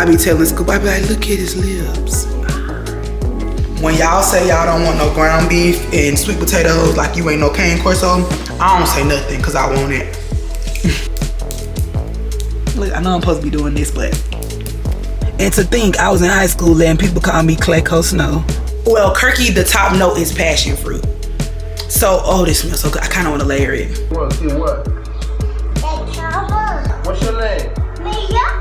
I be telling Scoop, I be like, look at his lips. When y'all say y'all don't want no ground beef and sweet potatoes, like you ain't no cane corso, I don't say nothing because I want it. Look, I know I'm supposed to be doing this, but. And to think I was in high school and people call me Clayco Snow. Well, Kirky, the top note is passion fruit. So, oh, this smells so good. I kind of want to layer it. What? See what? What's your name? Meia.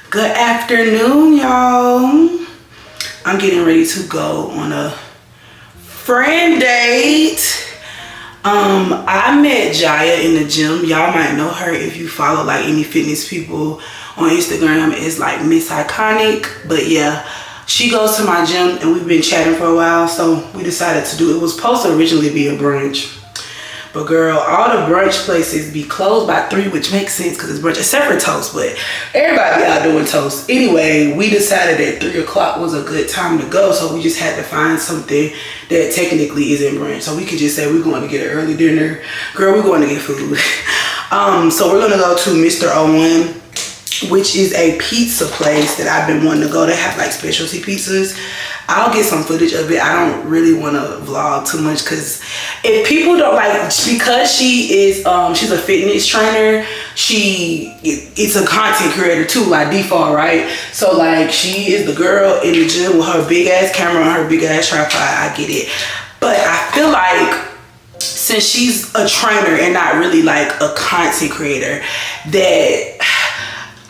Good afternoon, y'all. I'm getting ready to go on a friend date. I met Jaya in the gym. Y'all might know her if you follow like any fitness people on Instagram. It's like Miss Iconic. But yeah, she goes to my gym and we've been chatting for a while. So we decided to do it. It was supposed to originally be a brunch. But girl, all the brunch places be closed by 3, which makes sense because it's brunch, except for toast, but everybody out doing toast. Anyway, we decided that 3 o'clock was a good time to go, so we just had to find something that technically isn't brunch. So we could just say we're going to get an early dinner. Girl, we're going to get food. So we're gonna go to Mr. O1, which is a pizza place that I've been wanting to go. They have like specialty pizzas. I'll get some footage of it. I don't really want to vlog too much because if people don't like, because she is she's a fitness trainer, it's a content creator too, by default, right? So like, she is the girl in the gym with her big ass camera and her big ass tripod. I get it, but I feel like since she's a trainer and not really like a content creator, that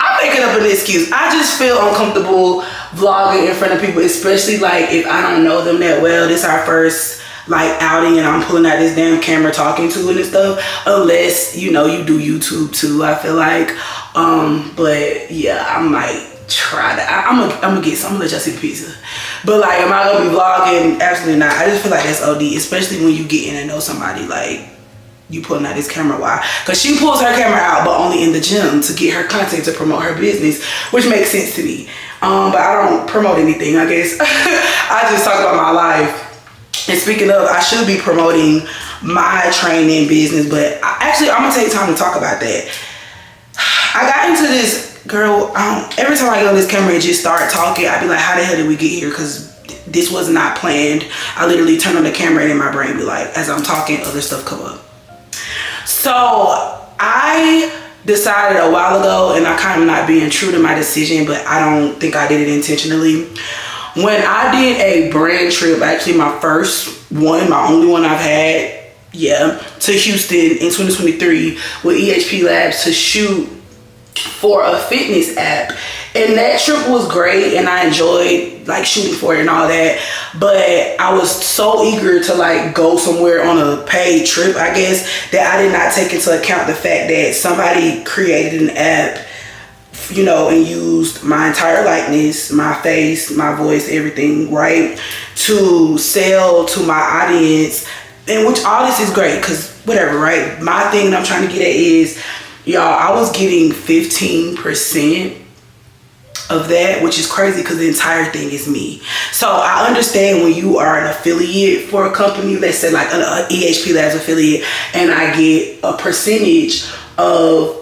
I'm making up an excuse. I just feel uncomfortable vlogging in front of people, especially like if I don't know them that well. This is our first like outing and I'm pulling out this damn camera talking to it and stuff, unless you know you do YouTube too, I feel like. But yeah, I might try that. I'm gonna get some. I'm gonna let y'all see the pizza. But like, am I gonna be vlogging? Absolutely not. I just feel like that's OD, especially when you get in and know somebody, like you pulling out this camera. Why? Because she pulls her camera out but only in the gym to get her content, to promote her business, which makes sense to me. But I don't promote anything, I guess. I just talk about my life. And speaking of, I should be promoting my training business, but I'm gonna take time to talk about that. I got into this, girl, every time I get on this camera and just start talking, I be like, how the hell did we get here? Because this was not planned. I literally turn on the camera and in my brain be like, as I'm talking, other stuff come up. So I decided a while ago, and I kind of not being true to my decision, but I don't think I did it intentionally. When I did a brand trip, actually my first one, my only one I've had, to Houston in 2023 with EHP Labs to shoot for a fitness app. And that trip was great and I enjoyed like shooting for it and all that. But I was so eager to like go somewhere on a paid trip, I guess, that I did not take into account the fact that somebody created an app, you know, and used my entire likeness, my face, my voice, everything, right, to sell to my audience. And which all this is great because whatever, right? My thing that I'm trying to get at is, y'all, I was getting 15% of that, which is crazy because the entire thing is me. So I understand when you are an affiliate for a company, let's say like an EHP Labs affiliate, and I get a percentage of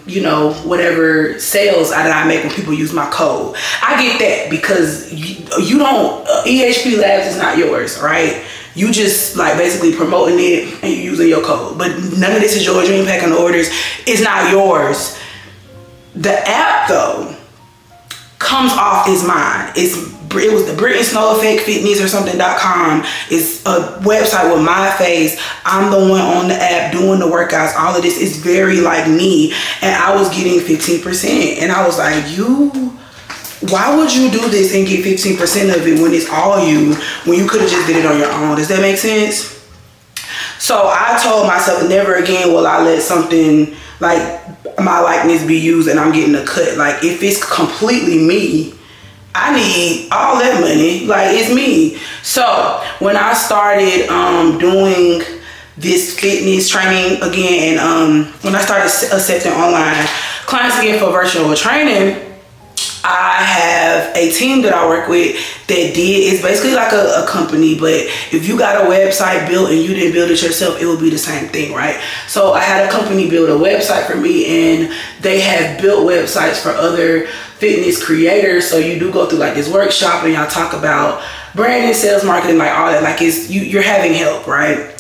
you know, whatever sales that I make when people use my code. I get that because you don't, EHP Labs is not yours, right? You just like basically promoting it and you using your code, but none of this is yours. You ain't packing the orders. It's not yours. The app though comes off as mine. It was the Meia Snow Effect Fitness or something.com. It's a website with my face. I'm the one on the app doing the workouts. All of this is very like me. And I was getting 15%. And I was like, why would you do this and get 15% of it when it's all you, when you could have just did it on your own? Does that make sense? So I told myself, never again will I let something like my likeness be used and I'm getting a cut. Like if it's completely me, I need all that money. Like it's me. So when I started doing this fitness training again, and when I started accepting online clients again for virtual training, I have a team that I work with that it's basically like a company, but if you got a website built and you didn't build it yourself, it would be the same thing, right? So I had a company build a website for me, and they have built websites for other fitness creators. So you do go through like this workshop and y'all talk about branding, sales, marketing, like all that. Like you're having help, right?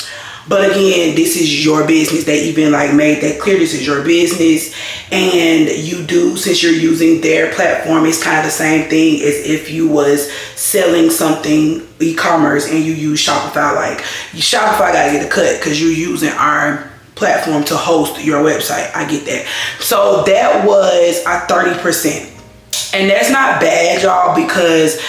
But again, this is your business. They even like made that clear. This is your business, and you do, since you're using their platform, it's kind of the same thing as if you was selling something e-commerce and you use Shopify. Like Shopify gotta get a cut because you're using our platform to host your website. I get that. So that was a 30%. And that's not bad, y'all, because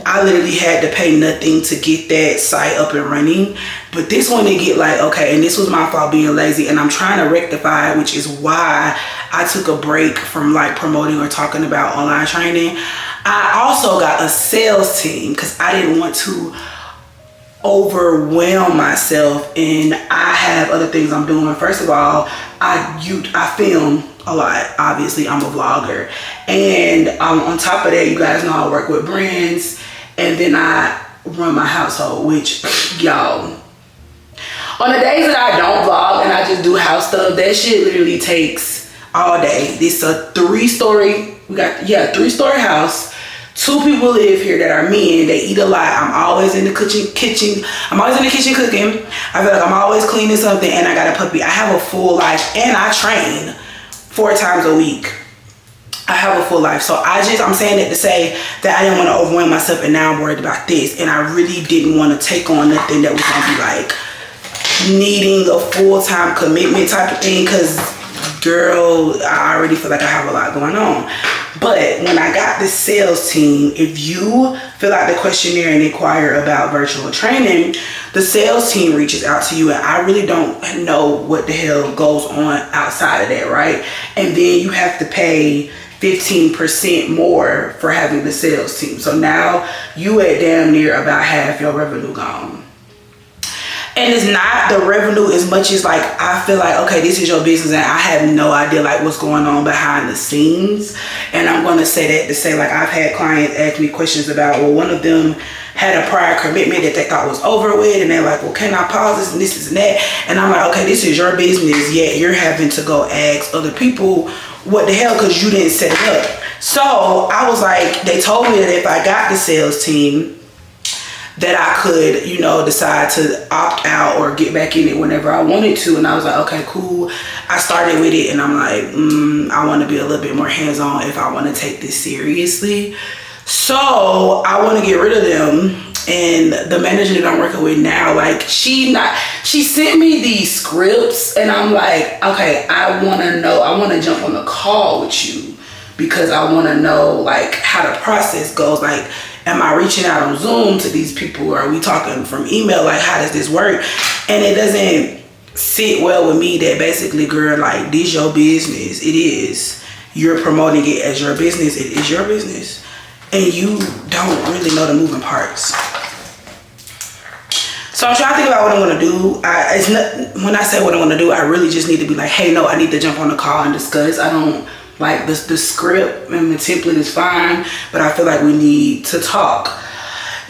I literally had to pay nothing to get that site up and running. But this one, they get like, okay, and this was my fault being lazy, and I'm trying to rectify it, which is why I took a break from like promoting or talking about online training. I also got a sales team because I didn't want to overwhelm myself, and I have other things I'm doing. First of all, I film a lot. Obviously, I'm a vlogger, and on top of that, you guys know I work with brands, and then I run my household, which y'all, on the days that I don't vlog and I just do house stuff, that shit literally takes all day. This a 3-story, three-story house. 2 people live here that are men. They eat a lot. I'm always in the kitchen. I'm always in the kitchen cooking. I feel like I'm always cleaning something, and I got a puppy. I have a full life, and I train 4 times a week. I have a full life. So I'm saying that to say that I didn't want to overwhelm myself, and now I'm worried about this. And I really didn't want to take on nothing that was going to be like needing a full-time commitment type of thing, because girl, I already feel like I have a lot going on. But when I got this sales team, if you fill out the questionnaire and inquire about virtual training, the sales team reaches out to you, and I really don't know what the hell goes on outside of that, right? And then you have to pay 15% more for having the sales team. So now you at damn near about half your revenue gone. And it's not the revenue as much as like, I feel like, okay, this is your business, and I have no idea like what's going on behind the scenes. And I'm going to say that to say, like, I've had clients ask me questions about, well, one of them had a prior commitment that they thought was over with, and they're like, well, can I pause this and this and that? And I'm like, okay, this is your business, yet you're having to go ask other people what the hell, because you didn't set it up. So I was like, they told me that if I got the sales team, that I could, decide to opt out or get back in it whenever I wanted to. And I was like, okay, cool. I started with it, and I'm like, I want to be a little bit more hands-on if I want to take this seriously. So I want to get rid of them. And the manager that I'm working with now, like, she sent me these scripts, and I'm like, okay, I want to jump on the call with you, because I want to know like how the process goes. Like, am I reaching out on Zoom to these people, or are we talking from email? Like, how does this work? And it doesn't sit well with me that basically, girl, like, this your business. It is. You're promoting it as your business. It is your business. And you don't really know the moving parts. So I'm trying to think about what I'm going to do. When I say what I'm going to do, I really just need to be like, hey, no, I need to jump on the call and discuss. I don't like the script and the template is fine, but I feel like we need to talk.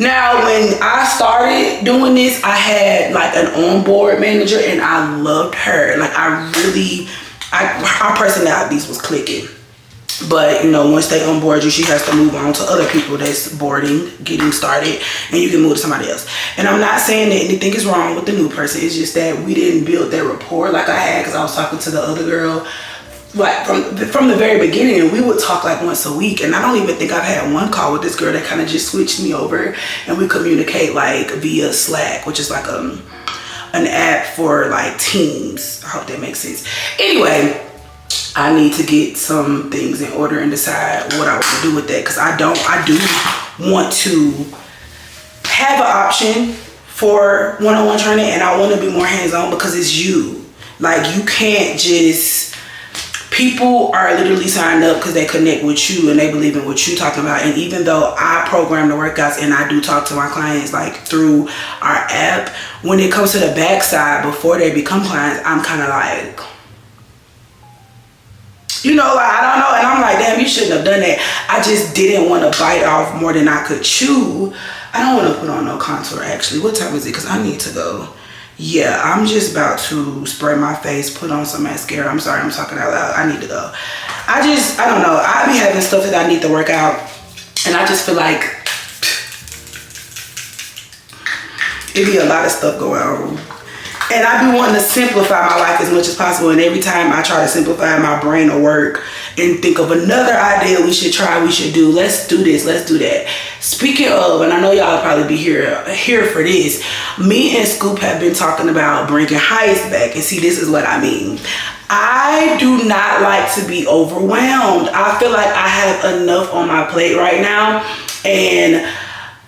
Now, when I started doing this, I had like an onboard manager, and I loved her. Like, our personalities was clicking. But, once they onboard you, she has to move on to other people that's boarding, getting started, and you can move to somebody else. And I'm not saying that anything is wrong with the new person. It's just that we didn't build that rapport like I had, because I was talking to the other girl like from the very beginning, and we would talk like once a week. And I don't even think I've had one call with this girl that kind of just switched me over, and we communicate like via Slack, which is like an app for like teams. I hope that makes sense. Anyway, I need to get some things in order and decide what I want to do with that, because I do want to have an option for one-on-one training, and I want to be more hands-on, because it's you. Like, you can't just, people are literally signed up because they connect with you and they believe in what you're talking about. And even though I program the workouts and I do talk to my clients like through our app, when it comes to the backside before they become clients, I'm kind of like, like, I don't know. And I'm like, damn, you shouldn't have done that. I just didn't want to bite off more than I could chew. I don't want to put on no contour, actually. What time is it? Because I need to go. Yeah, I'm just about to spray my face, put on some mascara. I'm sorry, I'm talking out loud. I need to go. I don't know. I be having stuff that I need to work out. And I just feel like it be a lot of stuff going on. And I be wanting to simplify my life as much as possible. And every time I try to simplify, my brain will work and think of another idea we should try, we should do. Let's do this, let's do that. Speaking of, and I know y'all probably be here for this, me and Scoop have been talking about bringing highest back. And see, this is what I mean. I do not like to be overwhelmed. I feel like I have enough on my plate right now. And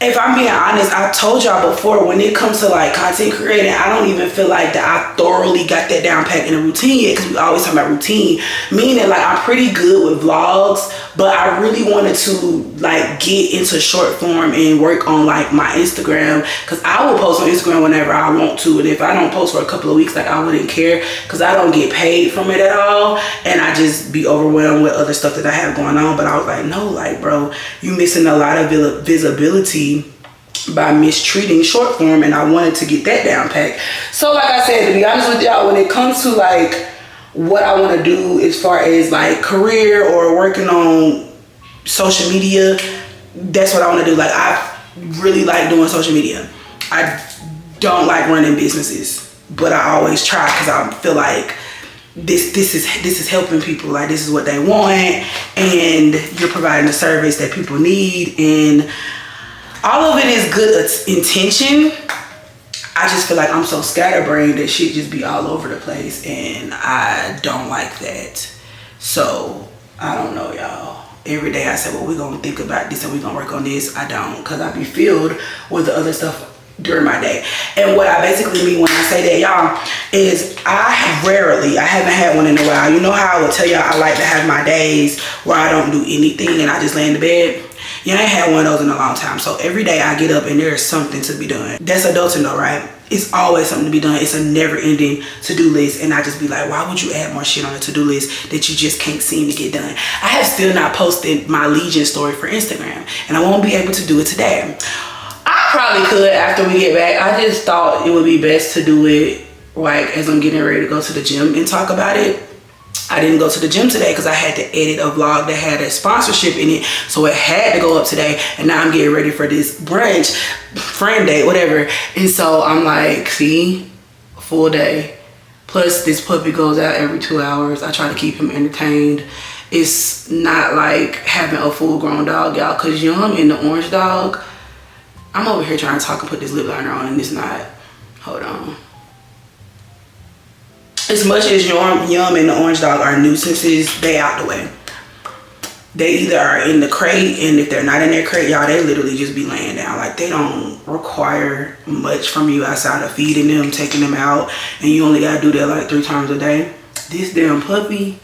if I'm being honest, I told y'all before, when it comes to like content creating, I don't even feel like that I thoroughly got that down pat in a routine yet, because we always talk about routine, meaning like I'm pretty good with vlogs, but I really wanted to like get into short form and work on like my Instagram, because I will post on Instagram whenever I want to, and if I don't post for a couple of weeks, like I wouldn't care, because I don't get paid from it at all, and I just be overwhelmed with other stuff that I have going on. But I was like, no, like bro, you missing a lot of visibility by mistreating short form, and I wanted to get that down pat. So like I said, to be honest with y'all, when it comes to like what I want to do as far as like career or working on social media, that's what I want to do. Like I really like doing social media. I don't like running businesses, but I always try, because I feel like this is helping people. Like this is what they want, and you're providing a service that people need, and all of it is good intention. I just feel like I'm so scatterbrained that shit just be all over the place, and I don't like that. So I don't know, y'all. Every day I say, well, we're gonna think about this and we're gonna work on this. I don't, because I be filled with the other stuff during my day. And what I basically mean when I say that, y'all, is I haven't had one in a while. You know how I would tell y'all I like to have my days where I don't do anything and I just lay in the bed? Yeah, I ain't had one of those in a long time. So every day I get up and there's something to be done. That's adulting though, right? It's always something to be done. It's a never ending to-do list. And I just be like, why would you add more shit on a to-do list that you just can't seem to get done? I have still not posted my Legion story for Instagram, and I won't be able to do it today. I probably could after we get back. I just thought it would be best to do it like as I'm getting ready to go to the gym and talk about it. I didn't go to the gym today because I had to edit a vlog that had a sponsorship in it, so it had to go up today. And now I'm getting ready for this brunch, friend day, whatever. And so I'm like, see, full day. Plus this puppy goes out every 2 hours. I try to keep him entertained. It's not like having a full grown dog, y'all, because Yum and the orange dog, I'm over here trying to talk and put this lip liner on, and it's not. Hold on. As much as Yum and the orange dog are nuisances, they out the way. They either are in the crate, and if they're not in their crate, y'all, they literally just be laying down. Like, they don't require much from you outside of feeding them, taking them out, and you only gotta do that like 3 times a day. This damn puppy,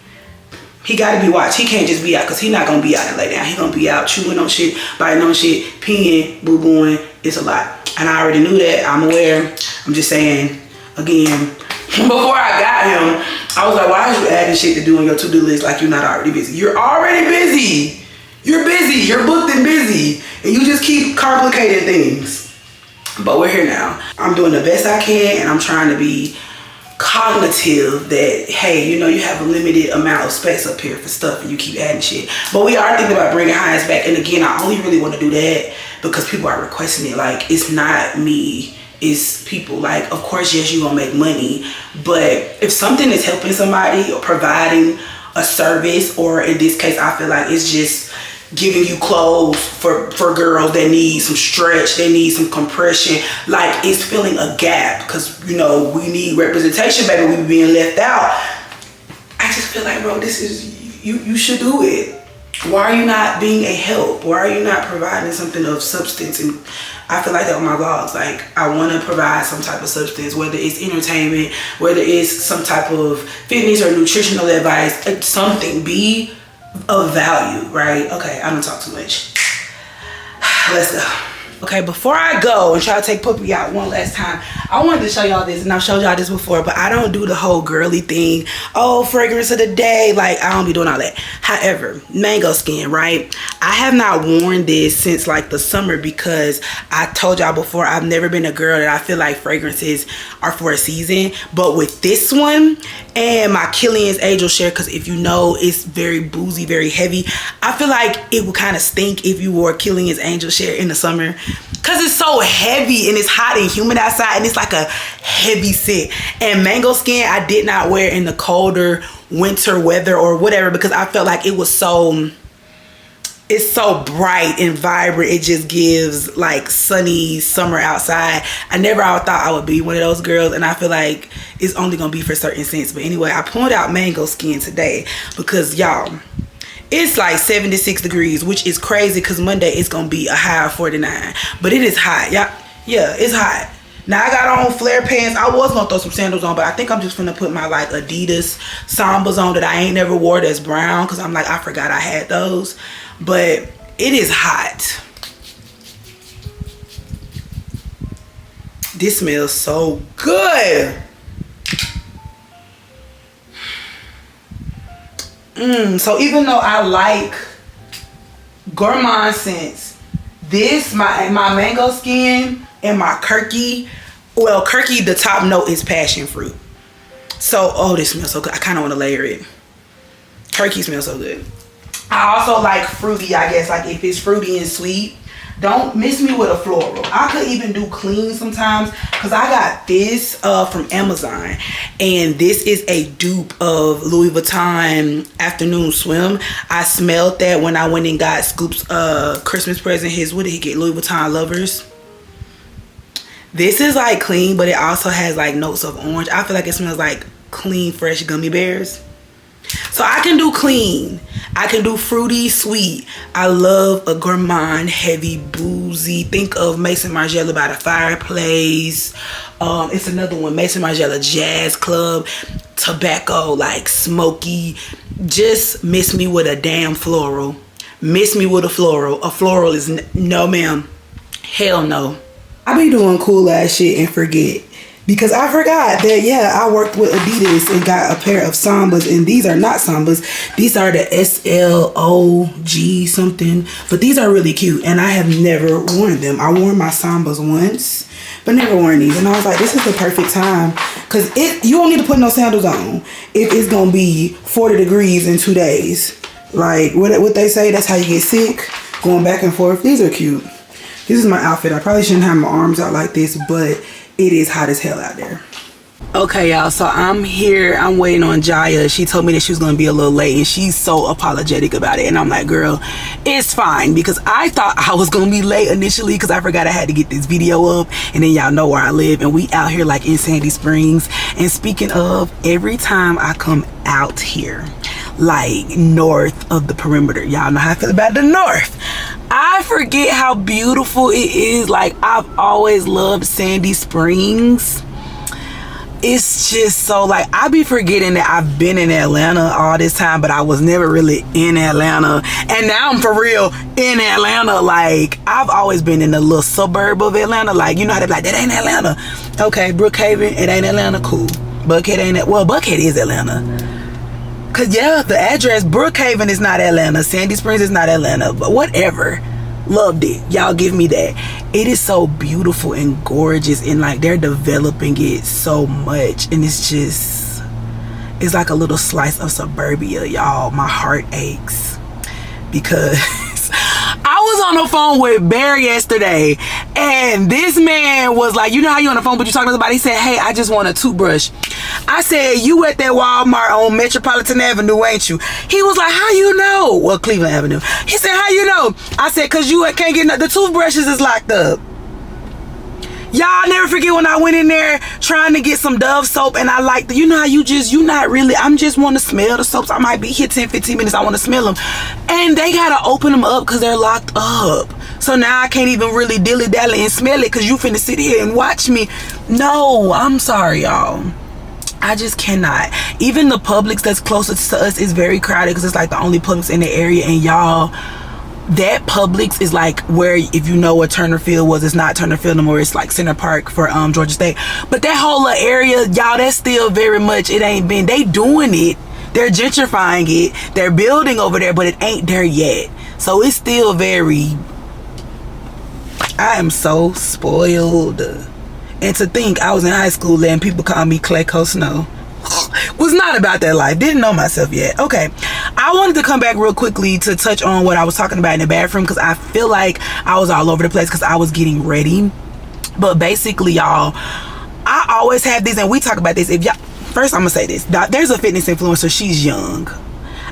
he gotta be watched. He can't just be out, because he's not gonna be out and lay down. He gonna be out chewing on shit, biting on shit, peeing, boo-booing. It's a lot. And I already knew that. I'm aware. I'm just saying, again, before I got him, I was like, why are you adding shit to do on your to-do list like you're not already busy? You're already busy. You're busy. You're booked and busy. And you just keep complicating things. But we're here now. I'm doing the best I can, and I'm trying to be cognitive that, hey, you know, you have a limited amount of space up here for stuff and you keep adding shit. But we are thinking about bringing highest back. And again, I only really want to do that because people are requesting it. Like, it's not me. It's people. Like, of course, yes, you're gonna make money, but if something is helping somebody or providing a service, or in this case, I feel like it's just giving you clothes for girls that need some stretch, they need some compression, like it's filling a gap, because, you know, we need representation, baby. We being left out. I just feel like, bro, this is, you should do it. Why are you not being a help? Why are you not providing something of substance? And I feel like that with my vlogs. Like, I want to provide some type of substance, whether it's entertainment, whether it's some type of fitness or nutritional advice, something. Be of value, right? Okay, I don't talk too much. Let's go. Okay, before I go and try to take Puppy out one last time, I wanted to show y'all this, and I've showed y'all this before, but I don't do the whole girly thing. Oh, fragrance of the day. Like, I don't be doing all that. However, Mango Skin, right? I have not worn this since like the summer because I told y'all before, I've never been a girl that I feel like fragrances are for a season. But with this one and my Killian's Angel Share, because if you know, it's very boozy, very heavy. I feel like it would kind of stink if you wore Killian's Angel Share in the summer, because it's so heavy and it's hot and humid outside and it's like a heavy scent. And Mango Skin I did not wear in the colder winter weather or whatever, because I felt like it was so, it's so bright and vibrant. It just gives like sunny summer outside. I never thought I would be one of those girls, and I feel like it's only gonna be for certain scents. But anyway, I pulled out Mango Skin today because y'all, it's like 76 degrees, which is crazy because Monday it's gonna be a high of 49. But it is hot, y'all. Yeah, it's hot. Now I got on flare pants. I was gonna throw some sandals on, but I think I'm just gonna put my like Adidas Sambas on that I ain't never wore that's brown, because I'm like, I forgot I had those. But it is hot. This smells so good. So even though I like gourmand scents, this, my Mango Skin and my Kirky, well, Kirky, the top note is passion fruit. So, oh, this smells so good. I kind of want to layer it. Kirky smells so good. I also like fruity, I guess, like if it's fruity and sweet. Don't miss me with a floral. I could even do clean sometimes, because I got this from Amazon, and this is a dupe of Louis Vuitton Afternoon Swim. I smelled that when I went and got Scoop's Christmas present. What did he get? Louis Vuitton Lovers. This is like clean, but it also has like notes of orange. I feel like it smells like clean, fresh gummy bears. So I can do clean, I can do fruity, sweet. I love a gourmand, heavy, boozy. Think of Maison Margiela by the Fireplace. It's another one, Maison Margiela Jazz Club. Tobacco, like smoky. Just miss me with a damn floral. Miss me with a floral. A floral is no ma'am. Hell no. I be doing cool ass shit and forget. Because I forgot that, yeah, I worked with Adidas and got a pair of Sambas. And these are not Sambas. These are the SLOG something. But these are really cute. And I have never worn them. I wore my Sambas once, but never worn these. And I was like, this is the perfect time. Because you don't need to put no sandals on if it's going to be 40 degrees in 2 days. Like, what they say, that's how you get sick. Going back and forth. These are cute. This is my outfit. I probably shouldn't have my arms out like this, but it is hot as hell out there. Okay, y'all, so I'm here. I'm waiting on Jaya. She told me that she was gonna be a little late, and she's so apologetic about it. And I'm like, girl, it's fine, because I thought I was gonna be late initially because I forgot I had to get this video up. And then y'all know where I live, and we out here like in Sandy Springs. And speaking of, every time I come out here, like north of the perimeter, y'all know how I feel about the north, I forget how beautiful it is. Like, I've always loved Sandy Springs. It's just so, like, I be forgetting that I've been in Atlanta all this time, but I was never really in Atlanta. And now I'm for real in Atlanta. Like, I've always been in a little suburb of Atlanta. Like, you know how they be like, that ain't Atlanta. Okay, Brookhaven, it ain't Atlanta, cool. Buckhead ain't it? Well, Buckhead is Atlanta. Cause yeah, the address, Brookhaven is not Atlanta, Sandy Springs is not Atlanta, but whatever. Loved it. Y'all give me that. It is so beautiful and gorgeous, and like they're developing it so much, and it's just, it's like a little slice of suburbia, y'all. My heart aches because I was on the phone with Bear yesterday, and this man was like, you know how you on the phone but you talking to somebody? He said, hey, I just want a toothbrush. I said, you at that Walmart on Metropolitan Avenue, ain't you? He was like, how you know? Well, Cleveland Avenue. He said, how you know? I said, cause you can't get the toothbrushes is locked up. Y'all never forget when I went in there trying to get some Dove soap, and I like the, you know how you not really, I'm just want to smell the soaps. I might be here 10-15 minutes, I want to smell them, and they gotta open them up because they're locked up. So now I can't even really dilly-dally and smell it because you finna sit here and watch me. No, I'm sorry, y'all. I just cannot. Even the Publix that's closest to us is very crowded because it's like the only Publix in the area, and y'all, that Publix is like where, if you know what Turner Field was, it's not Turner Field no more, it's like Center Park for Georgia State. But that whole little area, y'all, that's still very much, it ain't been, they doing it, they're gentrifying it, they're building over there, but it ain't there yet. So it's still very, I am so spoiled. And to think I was in high school and people call me Clayco Snow. Was not about that life. Didn't know myself yet. Okay, I wanted to come back real quickly to touch on what I was talking about in the bathroom, because I feel like I was all over the place because I was getting ready. But basically, y'all, I always have these, and we talk about this. If y'all, first I'm gonna say this, there's a fitness influencer, she's young.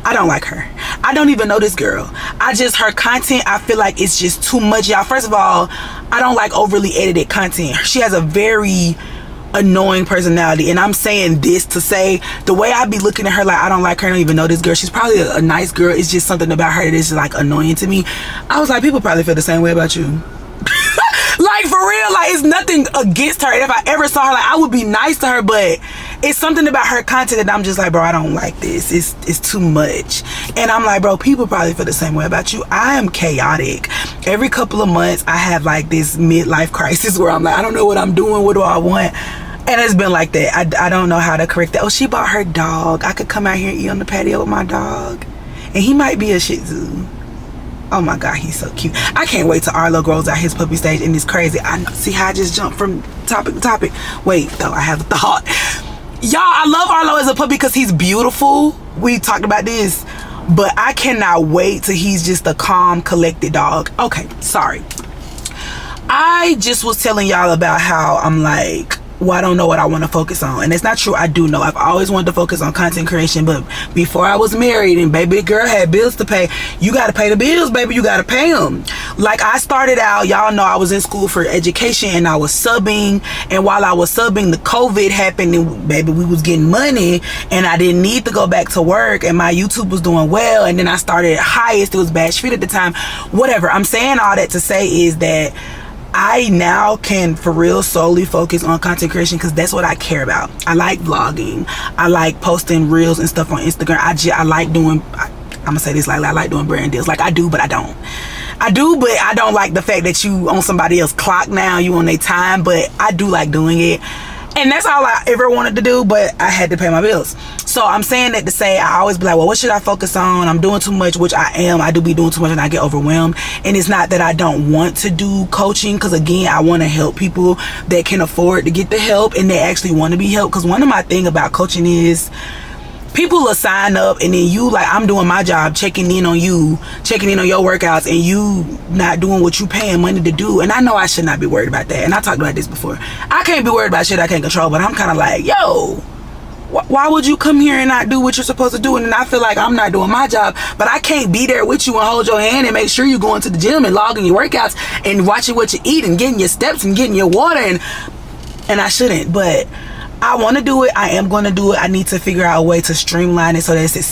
I don't like her. I don't even know this girl. Her content, I feel like it's just too much, y'all. First of all, I don't like overly edited content. She has a very annoying personality, and I'm saying this to say the way I be looking at her, like, I don't like her, I don't even know this girl, she's probably a nice girl, it's just something about her that is like annoying to me. I was like, people probably feel the same way about you. Like, for real, like, it's nothing against her, and if I ever saw her, like, I would be nice to her, but it's something about her content that I'm just like, bro, I don't like this, it's too much. And I'm like, bro, people probably feel the same way about you. I am chaotic. Every couple of months I have like this midlife crisis where I'm like, I don't know what I'm doing, what do I want? And it's been like that. I don't know how to correct that. Oh, she bought her dog. I could come out here and eat on the patio with my dog, and he might be a Shih Tzu. Oh my God, he's so cute. I can't wait till Arlo grows out his puppy stage, and it's crazy. I know, see how I just jumped from topic to topic. Wait, though, I have a thought. Y'all, I love Arlo as a puppy because he's beautiful. We talked about this, but I cannot wait till he's just a calm, collected dog. Okay, sorry. I just was telling y'all about how I'm like, well, I don't know what I want to focus on. And it's not true, I do know. I've always wanted to focus on content creation, but before I was married and baby girl had bills to pay, you got to pay the bills, baby. You got to pay them. Like, I started out, y'all know I was in school for education and I was subbing, and while I was subbing, the COVID happened, and baby, we was getting money and I didn't need to go back to work, and my YouTube was doing well, and then I started Highest. It was Bash Fit at the time. Whatever. I'm saying all that to say is that I now can for real solely focus on content creation because that's what I care about. I like vlogging. I like posting reels and stuff on Instagram. I like doing, I'm gonna say this, like, I like doing brand deals. Like, I do, but I don't. I do, but I don't like the fact that you on somebody else's clock now, you on their time, but I do like doing it. And that's all I ever wanted to do, but I had to pay my bills. So I'm saying that to say, I always be like, well, what should I focus on? I'm doing too much, which I am. I do be doing too much and I get overwhelmed. And it's not that I don't want to do coaching, because again, I want to help people that can afford to get the help and they actually want to be helped. Because one of my thing about coaching is people will sign up and then you, like, I'm doing my job, checking in on you, checking in on your workouts, and you not doing what you paying money to do. And I know I should not be worried about that. And I talked about this before. I can't be worried about shit I can't control, but I'm kind of like, yo, why would you come here and not do what you're supposed to do? And then I feel like I'm not doing my job, but I can't be there with you and hold your hand and make sure you're going to the gym and logging your workouts and watching what you eat and getting your steps and getting your water, and I shouldn't. But I want to do it. I am going to do it. I need to figure out a way to streamline it so that it's as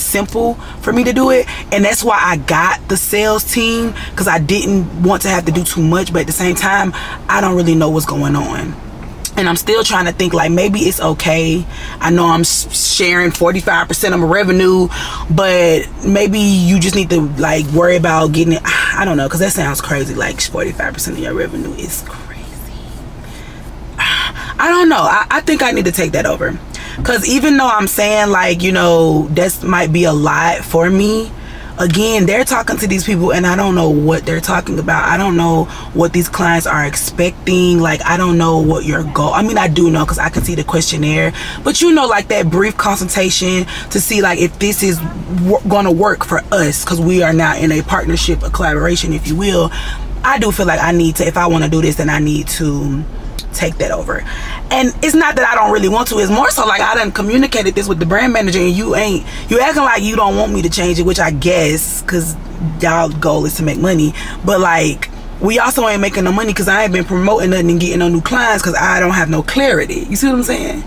simple for me to do it. And that's why I got the sales team, because I didn't want to have to do too much, but at the same time, I don't really know what's going on. And I'm still trying to think, like, maybe it's okay. I know I'm sharing 45% of my revenue, but maybe you just need to, like, worry about getting it. I don't know, because that sounds crazy. Like, 45% of your revenue is crazy. I don't know. I think I need to take that over, because even though I'm saying, like, you know, that might be a lot for me, again, they're talking to these people and I don't know what they're talking about. I don't know what these clients are expecting. Like, I don't know what your goal, I mean, I do know because I can see the questionnaire, but you know, like that brief consultation to see, like, if this is going to work for us, because we are now in a partnership, a collaboration, if you will. I do feel like I need to, if I want to do this, then I need to take that over. And it's not that I don't really want to, it's more so like I done communicated this with the brand manager and you acting like you don't want me to change it, which I guess because y'all goal is to make money, but like we also ain't making no money because I ain't been promoting nothing and getting no new clients because I don't have no clarity. You see what I'm saying?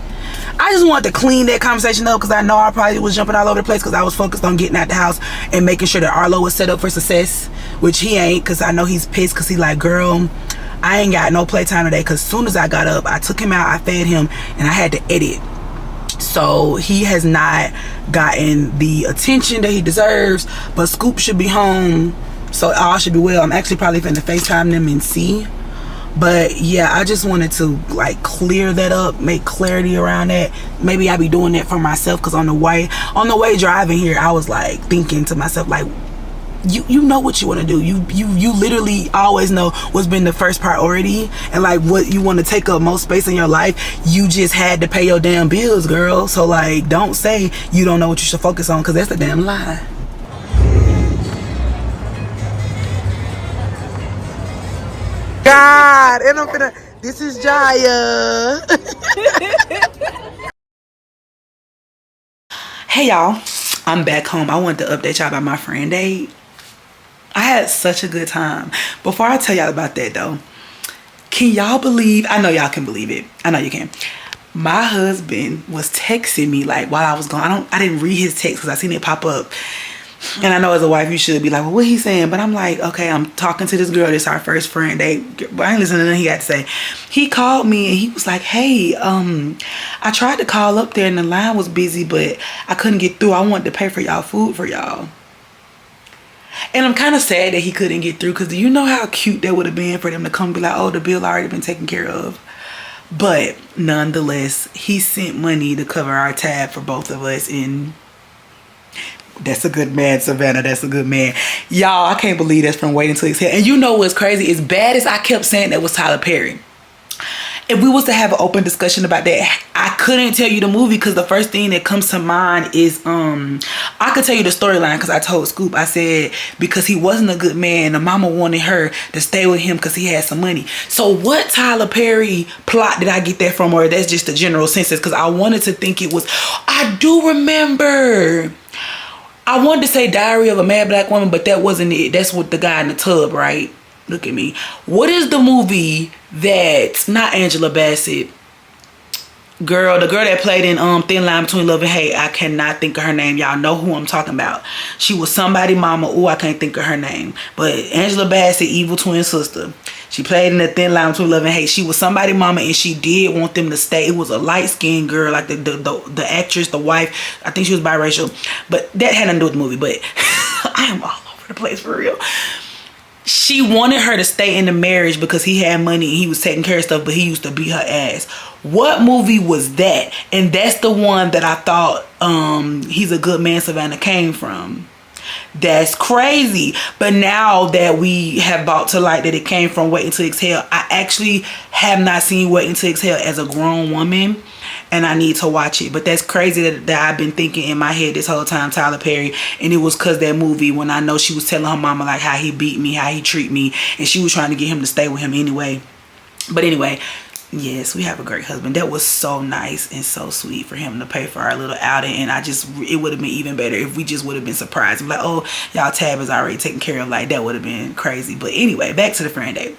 I just wanted to clean that conversation up because I know I probably was jumping all over the place because I was focused on getting out the house and making sure that Arlo was set up for success, which he ain't, because I know he's pissed because he like, girl, I ain't got no playtime today. Because as soon as I got up, I took him out, I fed him, and I had to edit. So he has not gotten the attention that he deserves, but Scoop should be home, so all should be well. I'm actually probably finna FaceTime them and see. But yeah, I just wanted to like clear that up, make clarity around that. Maybe I be doing that for myself, because on the way driving here, I was like thinking to myself, like, you know what you want to do. You literally always know what's been the first priority, and like what you want to take up most space in your life. You just had to pay your damn bills, girl. So like, don't say you don't know what you should focus on, because that's a damn lie. God, and I'm finna, this is Jaya. Hey y'all, I'm back home. I wanted to update y'all about my friend date. I had such a good time. Before I tell y'all about that though, can y'all believe, I know y'all can believe it, I know you can, my husband was texting me like while I was gone. I didn't read his text because I seen it pop up. And I know as a wife you should be like, well, what he saying? But I'm like, okay, I'm talking to this girl. This is our first friend date. I ain't listening to nothing he got to say. He called me and he was like, hey, I tried to call up there and the line was busy, but I couldn't get through. I wanted to pay for y'all food for y'all. And I'm kind of sad that he couldn't get through, because do you know how cute that would have been for them to come and be like, oh, the bill already been taken care of. But nonetheless, he sent money to cover our tab for both of us, and that's a good man, Savannah. That's a good man. Y'all, I can't believe that's from Waiting to Exhale. And you know what's crazy? As bad as I kept saying that was Tyler Perry, if we was to have an open discussion about that, I couldn't tell you the movie, because the first thing that comes to mind is I could tell you the storyline, because I told Scoop, I said, because he wasn't a good man, the mama wanted her to stay with him because he had some money. So what Tyler Perry plot did I get that from? Or that's just the general census? Because I wanted to think it was, I do remember, I wanted to say Diary of a Mad Black Woman, but that wasn't it. That's with the guy in the tub, right? Look at me. What is the movie that's not Angela Bassett? Girl, the girl that played in Thin Line Between Love and Hate. I cannot think of her name. Y'all know who I'm talking about. She was somebody mama. Ooh, I can't think of her name. But Angela Bassett, evil twin sister. She played in the Thin Line Between Love and Hate. She was somebody mama, and she did want them to stay. It was a light-skinned girl, like the actress, the wife. I think she was biracial. But that had nothing to do with the movie. But I am all over the place for real. She wanted her to stay in the marriage because he had money and he was taking care of stuff, but he used to beat her ass. What movie was that? And that's the one that I thought He's a Good Man Savannah came from. That's crazy. But now that we have brought to light that it came from Waiting to Exhale, I actually have not seen Waiting to Exhale as a grown woman, and I need to watch it. But that's crazy that I've been thinking in my head this whole time Tyler Perry, and it was because that movie, when I know she was telling her mama like how he beat me, how he treat me, and she was trying to get him to stay with him anyway. But anyway, yes, we have a great husband. That was so nice and so sweet for him to pay for our little outing. And it would have been even better if we just would have been surprised. Like, oh, y'all tab is already taken care of. Like, that would have been crazy. But anyway, back to the friend date.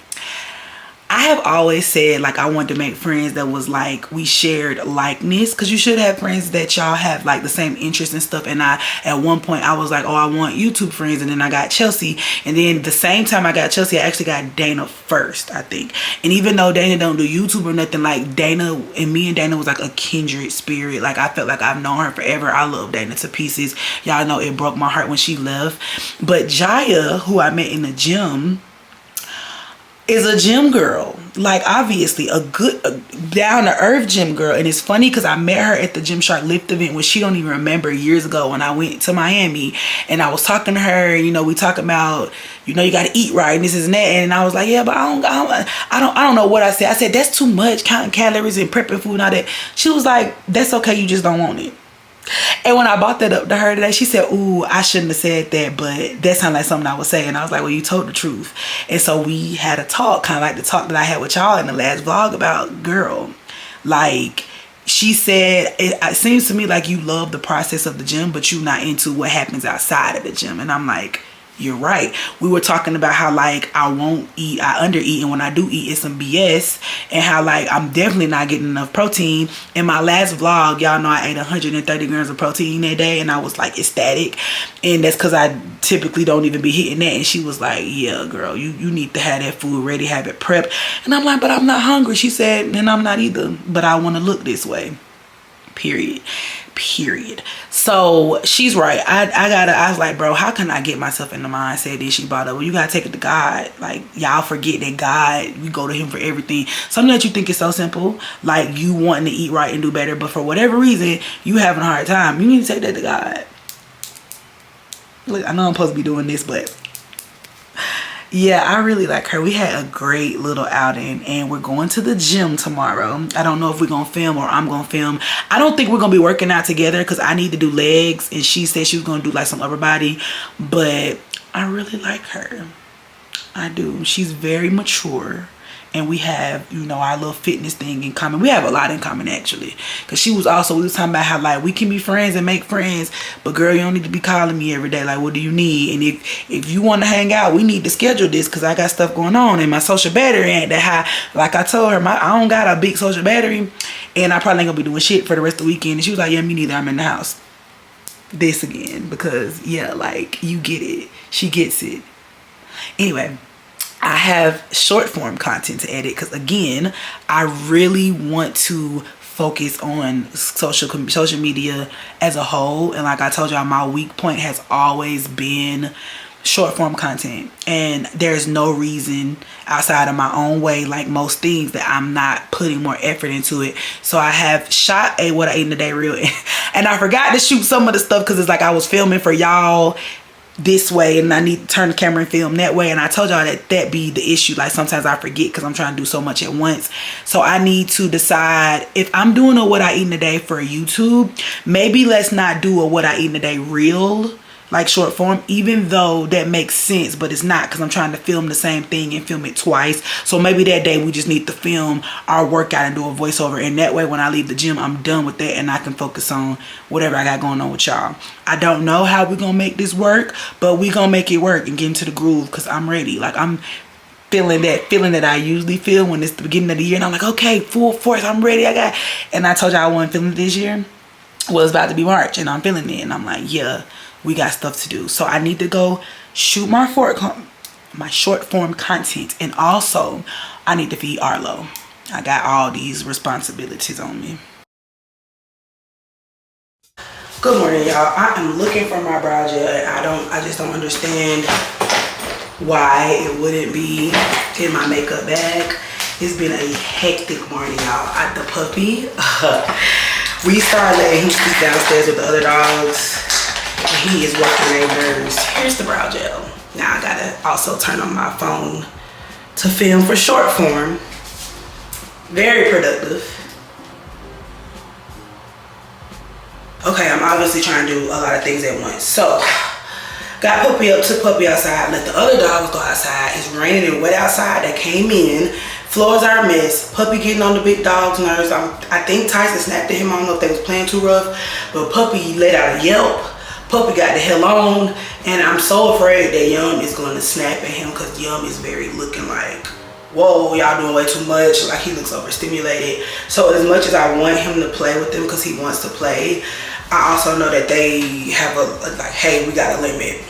I have always said, like, I wanted to make friends that was like, we shared likeness, because you should have friends that y'all have like the same interests and stuff. And at one point I was like, oh, I want YouTube friends, and then I got Chelsea, and then the same time I got Chelsea, I actually got Dana first, I think. And even though Dana don't do YouTube or nothing, like Dana and me and Dana was like a kindred spirit. Like, I felt like I've known her forever. I love Dana to pieces. Y'all know it broke my heart when she left. But Jaya, who I met in the gym, is a gym girl. Like, obviously a good down to earth gym girl. And it's funny because I met her at the Gymshark Lift event, when she don't even remember, years ago when I went to Miami, and I was talking to her, you know, we talking about, you know, you got to eat right and this and that, and I was like, yeah, but I don't know what I said. I said, that's too much, counting calories and prepping food and all that. She was like, that's okay, you just don't want it. And when I brought that up to her today, she said, ooh, I shouldn't have said that, but that sounded like something I was saying. I was like, well, you told the truth. And so we had a talk, kind of like the talk that I had with y'all in the last vlog about, girl, like, she said, it seems to me like you love the process of the gym, but you're not into what happens outside of the gym. And I'm like, you're right. We were talking about how, like, I won't eat, I undereat, and when I do eat, it's some BS, and how, like, I'm definitely not getting enough protein. In my last vlog, y'all know I ate 130 grams of protein that day, and I was like ecstatic, and that's because I typically don't even be hitting that. And she was like, yeah, girl, you need to have that food ready, have it prepped. And I'm like, but I'm not hungry. She said, and I'm not either, but I want to look this way. period. So she's right. I was like, bro, how can I get myself in the mindset that she brought up? Well, you gotta take it to God. Like, y'all forget that God, we go to him for everything. Something that you think is so simple, like you wanting to eat right and do better, but for whatever reason you having a hard time, you need to take that to God. Look, I know I'm supposed to be doing this, but yeah, I really like her. We had a great little outing, and we're going to the gym tomorrow. I don't know if we're gonna film or I'm gonna film. I don't think we're gonna be working out together because I need to do legs, and she said she was gonna do like some upper body, but I really like her. I do. She's very mature, and we have, you know, our little fitness thing in common. We have a lot in common, actually, because we was talking about how, like, we can be friends and make friends, but girl, you don't need to be calling me every day. Like, what do you need? And if you want to hang out, we need to schedule this, because I got stuff going on, and my social battery ain't that high. Like I told her, I don't got a big social battery, and I probably ain't gonna be doing shit for the rest of the weekend. And she was like, yeah, me neither. I'm in the house. This again, because yeah, like, you get it. She gets it. Anyway, I have short form content to edit because, again, I really want to focus on social media as a whole. And like I told y'all, my weak point has always been short form content, and there's no reason outside of my own way, like most things, that I'm not putting more effort into it. So I have shot a what I ate in a day reel, and I forgot to shoot some of the stuff because it's like I was filming for y'all this way and I need to turn the camera and film that way, and I told y'all that be the issue. Like, sometimes I forget because I'm trying to do so much at once. So I need to decide if I'm doing a what I eat in a day for YouTube, maybe let's not do a what I eat in a day reel, like short form, even though that makes sense, but it's not, because I'm trying to film the same thing and film it twice. So maybe that day we just need to film our workout and do a voiceover, and that way when I leave the gym, I'm done with that and I can focus on whatever I got going on with y'all. I don't know how we're gonna make this work, but we gonna make it work and get into the groove, because I'm ready. Like, I'm feeling that I usually feel when it's the beginning of the year, and I'm like, okay, full force, I'm ready. And I told y'all I wasn't feeling it this year. Well, it's about to be March and I'm feeling it, and I'm like, yeah, we got stuff to do. So I need to go shoot my short form content, and also I need to feed Arlo. I got all these responsibilities on me. Good morning, y'all. I am looking for my brow gel, and I just don't understand why it wouldn't be in my makeup bag. It's been a hectic morning, y'all. The puppy, we started letting him sleep downstairs with the other dogs. He is working neighbors. Here's the brow gel. Now I gotta also turn on my phone to film for short form. Very productive. Okay, I'm obviously trying to do a lot of things at once. So, got Puppy up, took Puppy outside, let the other dogs go outside. It's raining and wet outside. They came in. Floors are a mess. Puppy getting on the big dog's nerves. I think Tyson snapped at him. I don't know if they was playing too rough, but Puppy let out a yelp. Puppy got the hell on, and I'm so afraid that Yum is going to snap at him, because Yum is very looking like, whoa, y'all doing way too much. Like, he looks overstimulated. So as much as I want him to play with them because he wants to play, I also know that they have a like, hey, we got a limit.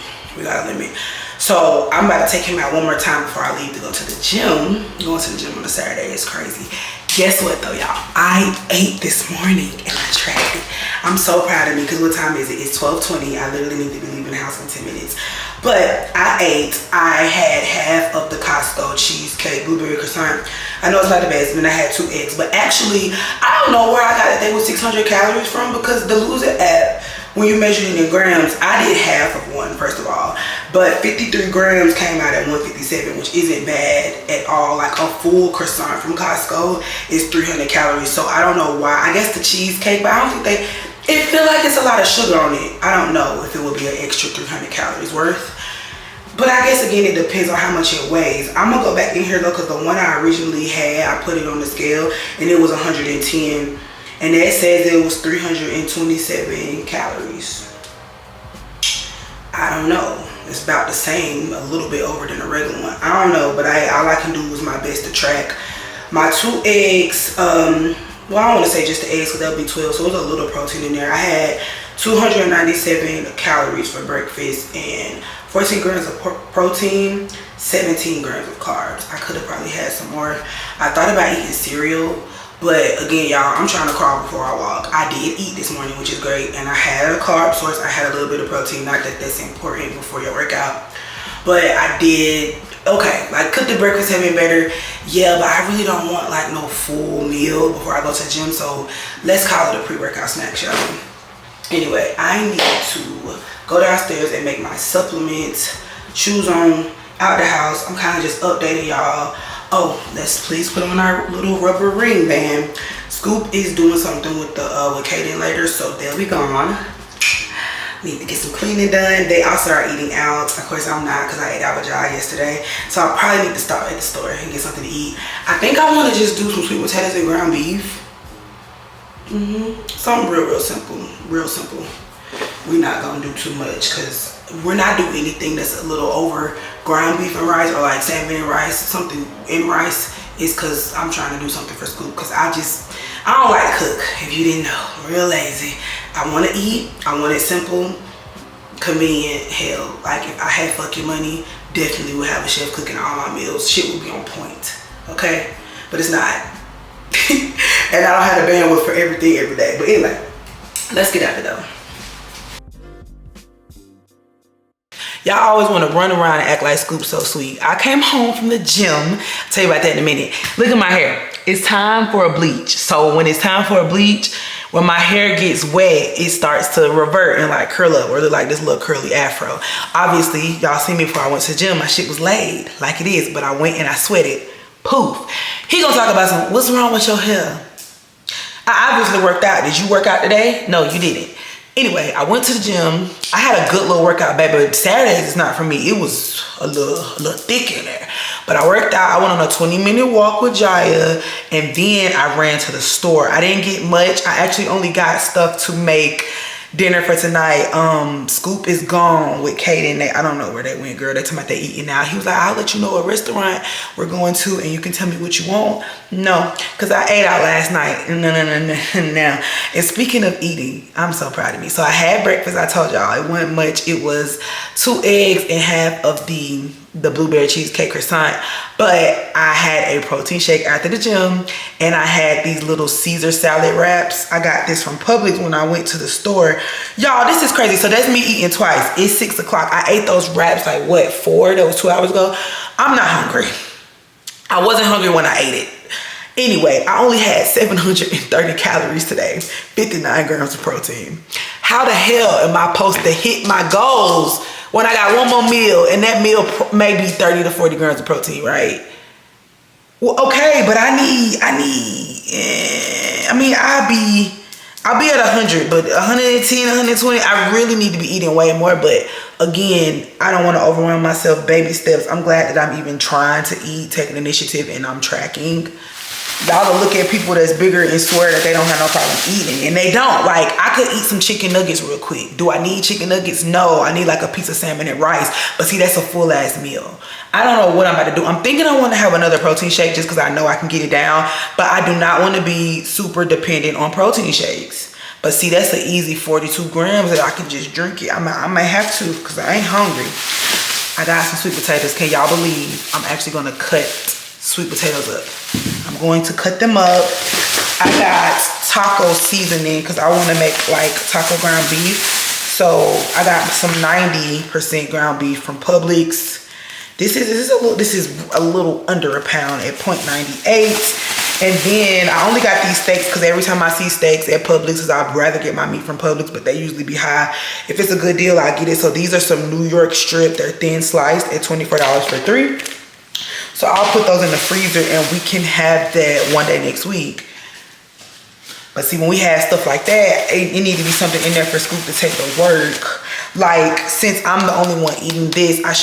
So I'm about to take him out one more time before I leave to go to the gym. Going to the gym on a Saturday is crazy. Guess what though, y'all? I ate this morning and I tracked it. I'm so proud of me, because what time is it? It's 12:20. I literally need to be leaving the house in 10 minutes. But I had half of the Costco cheesecake blueberry croissant. I know it's not the best, but I had 2 eggs. But actually, I don't know where I got it. They were 600 calories from, because the Loser app, when you measure it in grams, I did half of one, first of all. But 53 grams came out at 157, which isn't bad at all. Like, a full croissant from Costco is 300 calories. So I don't know why. I guess the cheesecake, but I don't think it feel like it's a lot of sugar on it. I don't know if it would be an extra 300 calories worth. But I guess, again, it depends on how much it weighs. I'm going to go back in here, though, because the one I originally had, I put it on the scale, and it was 110. And that says it was 327 calories. I don't know. It's about the same, a little bit over than a regular one. I don't know, but all I can do is my best to track. My 2 eggs, well, I don't want to say just the eggs, because that'll be 12, so it was a little protein in there. I had 297 calories for breakfast and 14 grams of protein, 17 grams of carbs. I could have probably had some more. I thought about eating cereal, But again, y'all, I'm trying to crawl before I walk. I did eat this morning, which is great, and I had a carb source. I had a little bit of protein. Not that that's important before your workout, but I did okay. Like, could the breakfast have been better? Yeah, but I really don't want like no full meal before I go to the gym. So let's call it a pre-workout snack, y'all. Anyway, I need to go downstairs and make my supplements, shoes on, out the house. I'm kind of just updating y'all. Oh, let's please put on our little rubber ring band. Scoop is doing something with the with Kaden later, so they'll be gone. Need to get some cleaning done. They also are eating out. Of course, I'm not because I ate out with y'all yesterday. So I probably need to stop at the store and get something to eat. I think I want to just do some sweet potatoes and ground beef. Something real simple. Real simple. We're not gonna do too much because we're not doing anything that's a little over ground beef and rice or like salmon and rice, something in rice. Is because I'm trying to do something for Scoop because I don't like to cook. If you didn't know, real lazy. I want to eat. I want it simple, convenient. Hell, like if I had fucking money, definitely would have a chef cooking all my meals. Shit would be on point. Okay, but it's not. And I don't have the bandwidth for everything every day. But anyway, let's get out of it though. Y'all always want to run around and act like Scoop's so sweet. I came home from the gym. I'll tell you about that in a minute. Look at my hair. It's time for a bleach. So when it's time for a bleach, when my hair gets wet, it starts to revert and like curl up or look like this little curly afro. Obviously, y'all see me before I went to the gym. My shit was laid like it is, but I went and I sweated. Poof. He gonna talk about some, what's wrong with your hair? I obviously worked out. Did you work out today? No, you didn't. Anyway, I went to the gym. I had a good little workout, baby, but Saturdays is not for me. It was a little thick in there. But I worked out. I went on a 20-minute walk with Jaya, and then I ran to the store. I didn't get much. I actually only got stuff to make dinner for tonight. Scoop is gone with Kaden. I don't know where they went, girl. They talking about they eating out. He was like, I'll let you know what restaurant we're going to and you can tell me what you want. No, because I ate out last night. No. And speaking of eating, I'm so proud of me. So I had breakfast. I told y'all it wasn't much. It was 2 eggs and half of the blueberry cheesecake croissant, but I had a protein shake after the gym, and I had these little Caesar salad wraps. I got this from Publix when I went to the store. Y'all, this is crazy. So that's me eating twice. It's 6 o'clock. I ate those wraps like what, 4? That was 2 hours ago. I'm not hungry. I wasn't hungry when I ate it. Anyway, I only had 730 calories today, 59 grams of protein. How the hell am I supposed to hit my goals when I got one more meal, and that meal may be 30 to 40 grams of protein, right? Well, okay, but I'll be at 100, but 110, 120, I really need to be eating way more. But again, I don't want to overwhelm myself. Baby steps. I'm glad that I'm even trying to eat, taking initiative, and I'm tracking. Y'all will look at people that's bigger and swear that they don't have no problem eating, and they don't. Like, I could eat some chicken nuggets real quick. Do I need chicken nuggets? No, I need like a piece of salmon and rice. But see, that's a full ass meal. I don't know what I'm about to do. I'm thinking I want to have another protein shake just because I know I can get it down, but I do not want to be super dependent on protein shakes. But see, that's an easy 42 grams that I can just drink it. I might have to because I ain't hungry. I got some sweet potatoes. Can y'all believe I'm actually going to cut sweet potatoes up? I'm going to cut them up. I got taco seasoning because I want to make like taco ground beef. So I got some 90% ground beef from Publix. This is a little under a pound at 0.98. And then I only got these steaks because every time I see steaks at Publix, I'd rather get my meat from Publix, but they usually be high. If it's a good deal, I get it. So these are some New York strip. They're thin sliced at $24 for 3. So I'll put those in the freezer and we can have that one day next week. But see, when we have stuff like that, it needs to be something in there for Scoop to take to work. Like, since I'm the only one eating this, I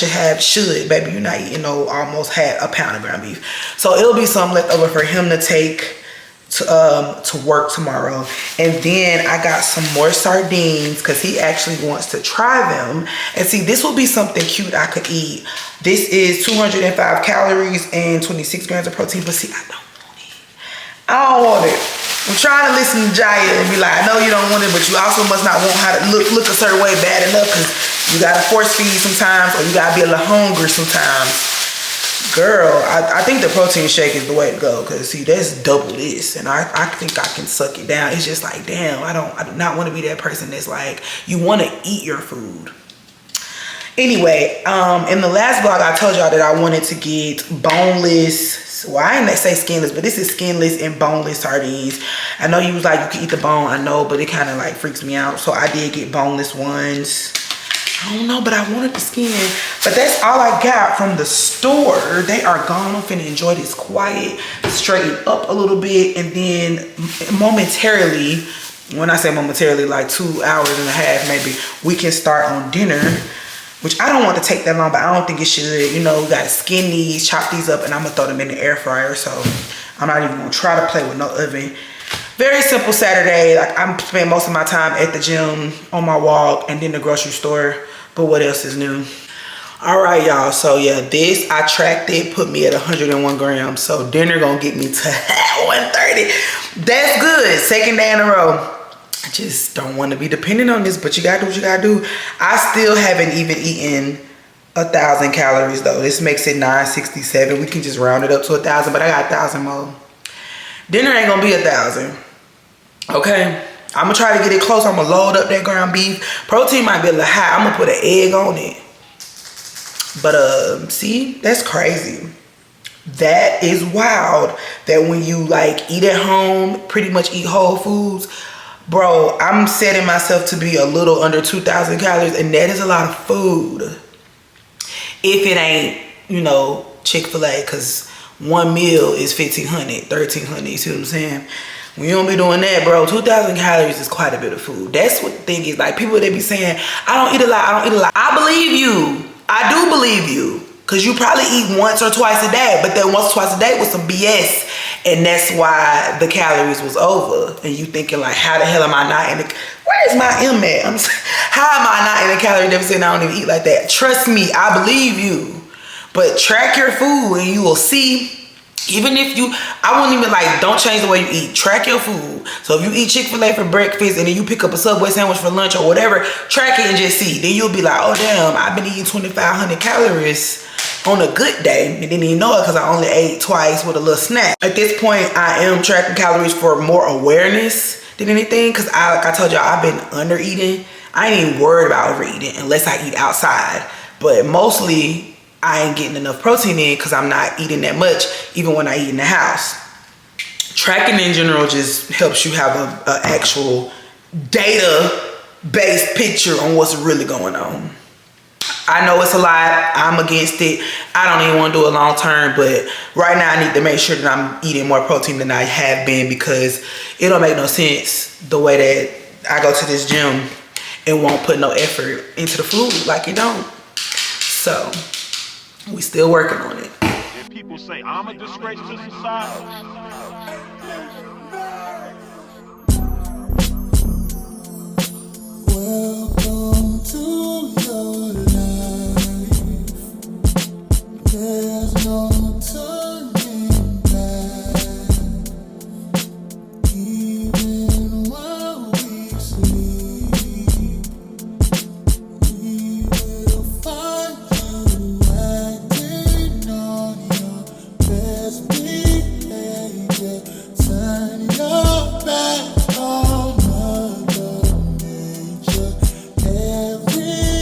baby, you're not eating almost half a pound of ground beef. So it'll be something left over for him to take to work tomorrow. And then I got some more sardines because he actually wants to try them. And see, this will be something cute I could eat. This is 205 calories and 26 grams of protein. But see, I don't want it. I'm trying to listen to Jaya and be like, I know you don't want it, but you also must not want how to look a certain way bad enough because you got to force feed sometimes or you got to be a little hungry sometimes. Girl, I think the protein shake is the way to go, because see, that's double this, and I think I can suck it down. It's just like, damn, I do not want to be that person that's like, you want to eat your food. Anyway, in the last vlog I told y'all that I wanted to get boneless, well, I didn't say skinless, but this is skinless and boneless sardines. I know you was like, you can eat the bone, I know, but it kind of like freaks me out, so I did get boneless ones. I don't know, but I wanted the skin. But that's all I got from the store. They are gone. I'm finna enjoy this quiet, straighten up a little bit, and then momentarily, when I say momentarily, like 2 hours and a half maybe, we can start on dinner, which I don't want to take that long, but I don't think it should. You know, we gotta skin these, chop these up, and I'm gonna throw them in the air fryer, so I'm not even gonna try to play with no oven. Very simple Saturday. Like, I'm spending most of my time at the gym, on my walk, and then the grocery store. But what else is new? All right, y'all. So yeah, this I tracked it, put me at 101 grams. So dinner gonna get me to 130. That's good. Second day in a row. I just don't want to be dependent on this, but you gotta do what you gotta do. I still haven't even eaten 1,000 calories though. This makes it 967. We can just round it up to 1,000, but I got 1,000 more. Dinner ain't gonna be 1,000. Okay, I'm gonna try to get it close. I'm gonna load up that ground beef. Protein might be a little high. I'm gonna put an egg on it. But see, that's crazy. That is wild that when you like eat at home, pretty much eat whole foods, bro, I'm setting myself to be a little under 2,000 calories, and that is a lot of food. If it ain't, you know, Chick-fil-A, because one meal is 1,500, 1,300, you see what I'm saying? When you don't be doing that, bro, 2,000 calories is quite a bit of food. That's what the thing is. Like, people, they be saying, I don't eat a lot, I don't eat a lot. I believe you. I do believe you. Because you probably eat once or twice a day. But then once or twice a day was some BS. And that's why the calories was over. And you thinking like, how the hell am I not in the... Where is my M at? I'm saying, how am I not in a calorie deficit and I don't even eat like that? Trust me, I believe you. But track your food and you will see... Even if you, I wouldn't even like, don't change the way you eat. Track your food. So if you eat Chick-fil-A for breakfast and then you pick up a Subway sandwich for lunch or whatever, track it and just see. Then you'll be like, oh damn, I've been eating 2,500 calories on a good day. And didn't even know it because I only ate twice with a little snack. At this point, I am tracking calories for more awareness than anything, because like I told y'all, I've been under eating. I ain't even worried about overeating unless I eat outside. But mostly, I ain't getting enough protein in because I'm not eating that much, even when I eat in the house. Tracking in general just helps you have a actual data-based picture on what's really going on. I know it's a lot. I'm against it. I don't even want to do it long term, but right now I need to make sure that I'm eating more protein than I have been, because it don't make no sense the way that I go to this gym and won't put no effort into the food like it don't. So... we still working on it. And people say I'm a disgrace to society. Welcome to your life. There's no turning back. Even while we sleep, we will find you acting on your best behavior. Turn your back on Mother Nature. Every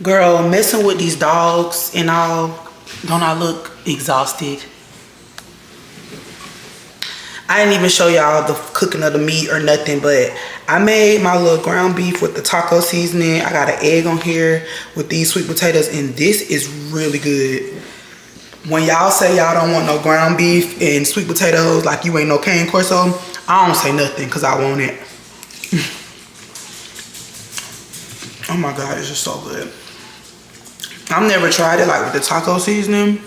Girl, messing with these dogs and all, don't I look exhausted? I didn't even show y'all the cooking of the meat or nothing, but I made my little ground beef with the taco seasoning. I got an egg on here with these sweet potatoes, and this is really good. When y'all say y'all don't want no ground beef and sweet potatoes, like you ain't no cane corso, I don't say nothing because I want it. Oh my God, it's just so good. I've never tried it like with the taco seasoning.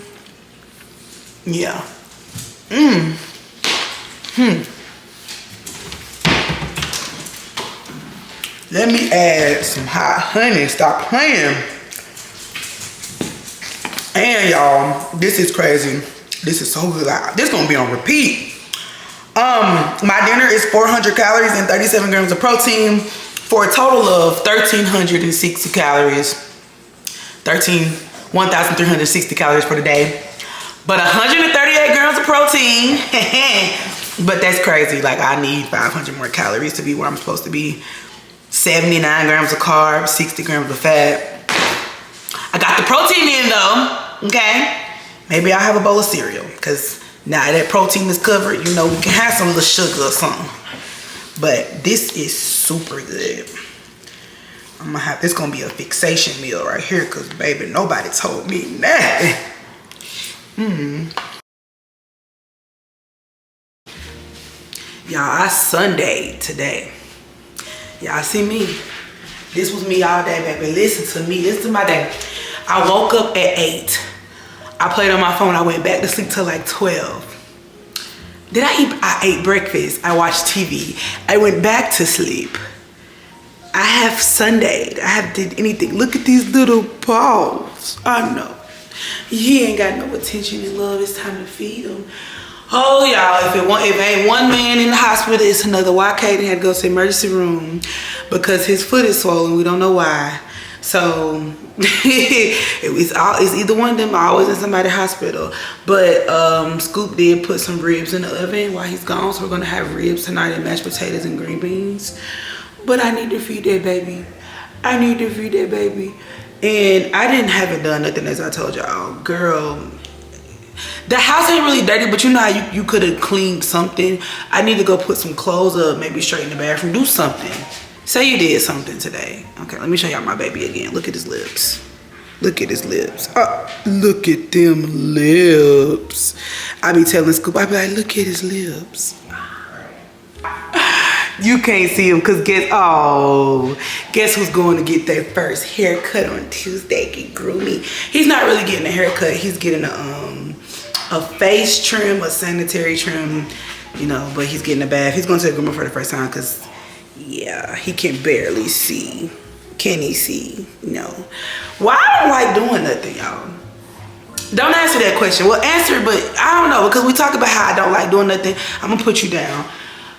Yeah. Let me add some hot honey. Stop playing. And y'all, this is crazy. This is so good. Like, this gonna be on repeat. My dinner is 400 calories and 37 grams of protein for a total of 1,360 calories. 1,360 calories for the day. But 138 grams of protein. But that's crazy. Like, I need 500 more calories to be where I'm supposed to be. 79 grams of carbs, 60 grams of fat. I got the protein in though, okay? Maybe I'll have a bowl of cereal, because now that protein is covered, you know, we can have some little sugar or something. But this is super good. I'm gonna have, this gonna be a fixation meal right here, because baby, nobody told me nothing. Y'all, I Sundayed today. Y'all see me? This was me all day, baby. Listen to me. Listen to my day. I woke up at 8. I played on my phone. I went back to sleep till like 12. Did I eat? I ate breakfast. I watched TV. I went back to sleep. I have Sundayed. I have did anything. Look at these little paws. I know. He ain't got no attention and love. It's time to feed him. Oh, y'all, if ain't one man in the hospital, it's another. Why Kaden had to go to the emergency room? Because his foot is swollen. We don't know why. So it's either one of them, always in somebody's hospital. But Scoop did put some ribs in the oven while he's gone. So we're going to have ribs tonight and mashed potatoes and green beans. But I need to feed that baby. I need to feed that baby. And I haven't done nothing, as I told y'all. Girl, the house ain't really dirty, but you know how you could have cleaned something. I need to go put some clothes up, maybe straighten the bathroom, do something. Say you did something today. Okay, let me show y'all my baby again. Look at his lips. Look at his lips. Look at them lips. I be telling Scoop, I be like, look at his lips. You can't see him because guess who's going to get their first haircut on Tuesday? Get grooming. He's not really getting a haircut. He's getting a face trim, a sanitary trim, you know, but he's getting a bath. He's going to the groomer for the first time because, yeah, he can barely see. Can he see? No. Why I don't like doing nothing, y'all? Don't answer that question. Well, answer it, but I don't know, because we talk about how I don't like doing nothing. I'm going to put you down.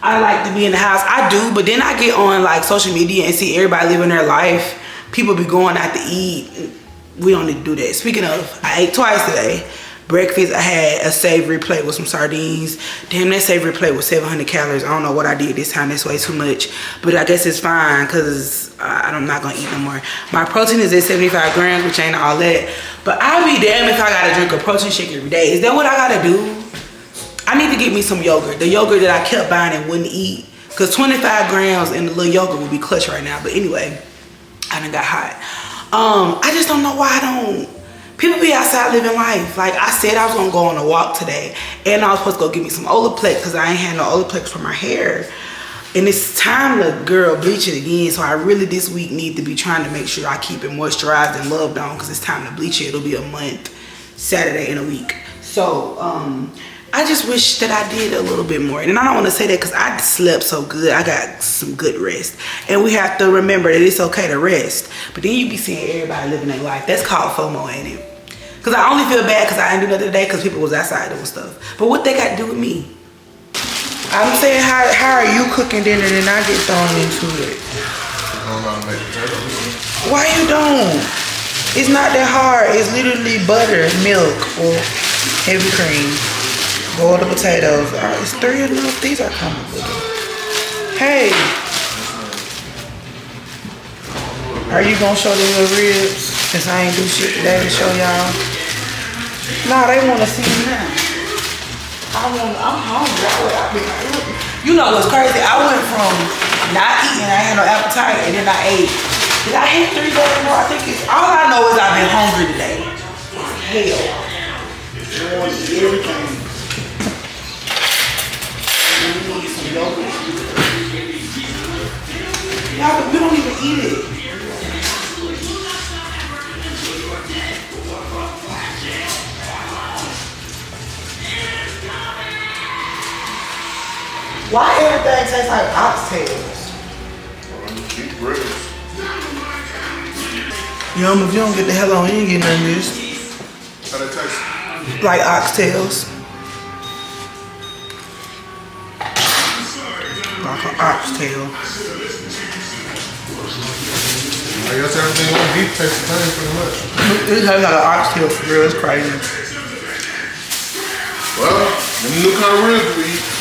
I like to be in the house. I do, but then I get on like social media and see everybody living their life. People be going out to eat. We don't need to do that. Speaking of, I ate twice today. Breakfast, I had a savory plate with some sardines. Damn, that savory plate was 700 calories. I don't know what I did this time. That's way too much. But I guess it's fine because I'm not going to eat no more. My protein is at 75 grams, which ain't all that. But I'll be damned if I got to drink a protein shake every day. Is that what I got to do? I need to get me some yogurt. The yogurt that I kept buying and wouldn't eat. Because 25 grams in the little yogurt would be clutch right now. But anyway, I done got hot. I just don't know why I don't. People be outside living life. Like I said, I was going to go on a walk today. And I was supposed to go get me some Olaplex because I ain't had no Olaplex for my hair. And it's time to, girl, bleach it again. So I really this week need to be trying to make sure I keep it moisturized and loved on because it's time to bleach it. It'll be a month, Saturday in a week. So, I just wish that I did a little bit more. And I don't want to say that because I slept so good. I got some good rest. And we have to remember that it's okay to rest. But then you be seeing everybody living their life. That's called FOMO, ain't it? Because I only feel bad because I didn't do nothing today because people was outside doing stuff. But what they got to do with me? I'm saying, how are you cooking dinner and I get thrown into it? Why you don't? It's not that hard. It's literally butter, milk, or heavy cream. Boil the potatoes. All right, it's 3 enough. These are coming with it. Hey. Are you going to show them your ribs? Since I ain't do shit today to show y'all. Nah, they wanna see me now. I'm hungry. You know what's crazy? I went from not eating, I had no appetite, and then I ate. Did I eat 3 days in a row? I think it's, all I know is I've been hungry today. Hell. I want to eat everything. Let me eat some yogurt. Y'all, but we don't even eat it. Why everything tastes like oxtails? Cheap ribs. Yum, if you don't get the hell on, you ain't getting none of this. How they taste? Like oxtails. Like an oxtail. I guess everything on beef tastes the same pretty much. It tastes like an oxtail for real, it's crazy. Well, them new kind of ribs we eat.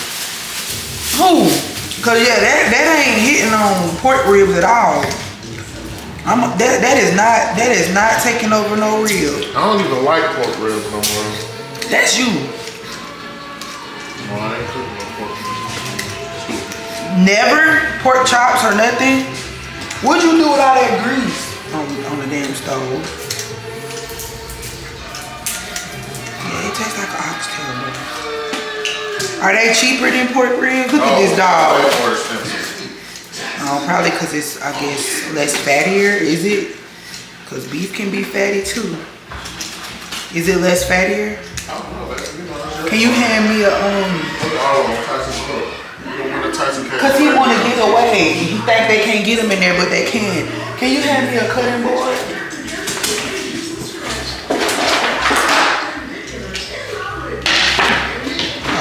Who? Cause yeah, that ain't hitting on pork ribs at all. That is not taking over no rib. I don't even like pork ribs no more. That's you. No, I ain't cooking no pork ribs. Never pork chops or nothing. What'd you do with all that grease on the damn stove? Yeah, it tastes like an oxtail, bro. Are they cheaper than pork ribs? Look at this dog. Way more expensive. Oh, probably because it's, I guess, less fattier, is it? Because beef can be fatty too. Is it less fattier? I don't know. That's Can you hand me a, Because he want to get away. He think they can't get him in there, but they can. Can you hand me a cutting board?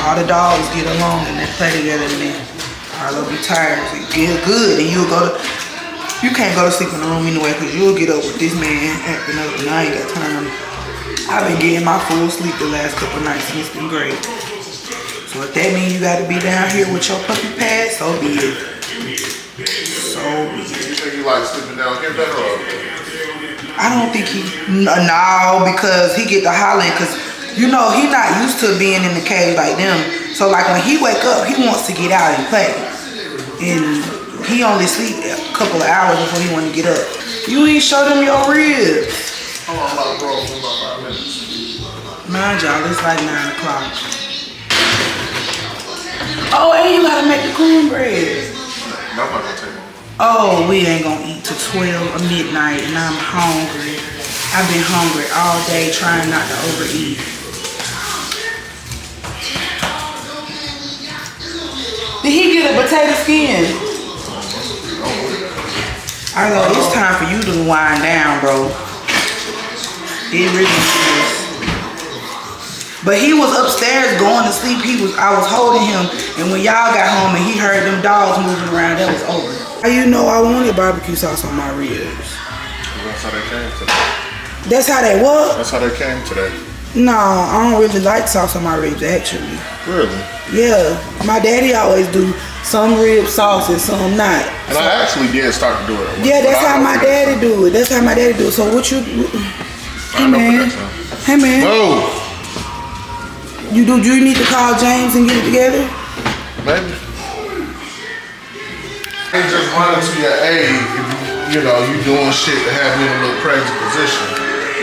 All the dogs get along and they play together and then Arlo be tired. So you get good and you'll go to, you can't go to sleep in the room anyway because you'll get up with this man acting up and I ain't got time. I've been getting my full sleep the last couple nights and it's been great. So if that means you got to be down here with your puppy pad, so be it. So be it. You think you like sleeping down here better or? I don't think he, no, because he get the hollering because you know, he not used to being in the cage like them. So like when he wake up, he wants to get out and play. And he only sleep a couple of hours before he want to get up. You ain't show them your ribs. Hold on, about bro, in about 5 minutes. Mind y'all, it's like 9 o'clock. Oh, and you gotta make the cornbread. No, I'm not gonna take one. Oh, we ain't gonna eat till 12 or midnight and I'm hungry. I've been hungry all day trying not to overeat. Did he get a potato skin? I know it's time for you to wind down, bro. It really is. But he was upstairs going to sleep. I was holding him, and when y'all got home and he heard them dogs moving around, that was over. How you know I wanted barbecue sauce on my ribs? That's how they came today. That's how they what? That's how they came today. No, I don't really like sauce on my ribs actually. Really? Yeah, my daddy always do some rib sauce and some not. And I actually did start to do it. Yeah, that's how my daddy do it. That's how my daddy do it. So what you? Hey man, hey man. Oh. You need to call James and get it together? Maybe. They just running to your aid if you know you doing shit to have me in a little crazy position.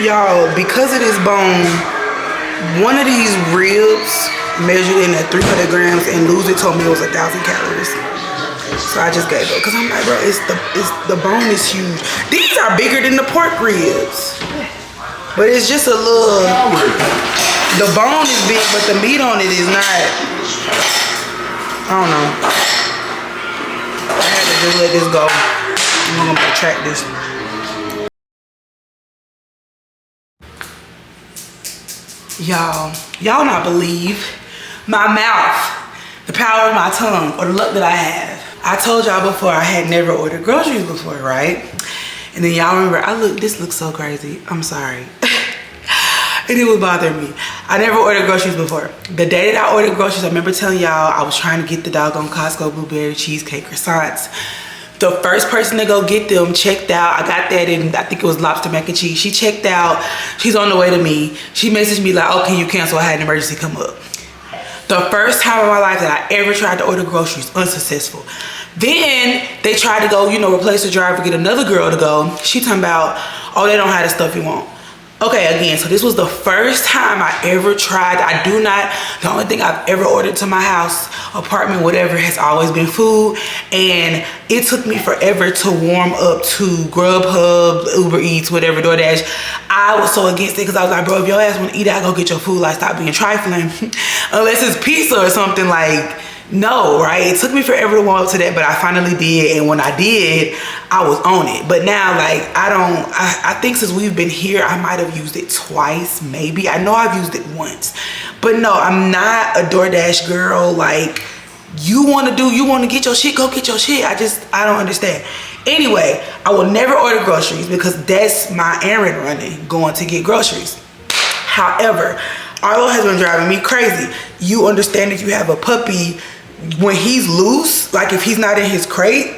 Y'all, because of this bone, one of these ribs measured in at 300 grams and lose it told me it was 1,000 calories. So I just gave up because I'm like, bro, the bone is huge. These are bigger than the pork ribs, but it's just a little. The bone is big, but the meat on it is not. I don't know. I had to just let this go. I'm gonna retract this. Y'all not believe my mouth, the power of my tongue, or the luck that I have. I told y'all before I had never ordered groceries before, right? And then y'all remember, this looks so crazy. I'm sorry. And it would bother me. I never ordered groceries before. The day that I ordered groceries, I remember telling y'all I was trying to get the doggone Costco blueberry cheesecake croissants. The first person to go get them checked out. I got that in, I think it was lobster mac and cheese. She checked out. She's on the way to me. She messaged me like, oh, can you cancel? I had an emergency come up. The first time in my life that I ever tried to order groceries, unsuccessful. Then they tried to go, you know, replace the driver, get another girl to go. She talking about, oh, they don't have the stuff you want. Okay, again, so this was the first time I ever tried. The only thing I've ever ordered to my house, apartment, whatever, has always been food. And it took me forever to warm up to Grubhub, Uber Eats, whatever, DoorDash. I was so against it because I was like, bro, if your ass want to eat out, go get your food. Like, stop being trifling. Unless it's pizza or something, like, no, right? It took me forever to warm up to that, but I finally did. And when I did, I was on it. But now, like, I think since we've been here, I might have used it twice, maybe. I know I've used it once. But no, I'm not a DoorDash girl. Like, you want to get your shit, go get your shit. I don't understand. Anyway, I will never order groceries because that's my errand running, going to get groceries. However, Arlo has been driving me crazy. You understand if you have a puppy, when he's loose, like if he's not in his crate,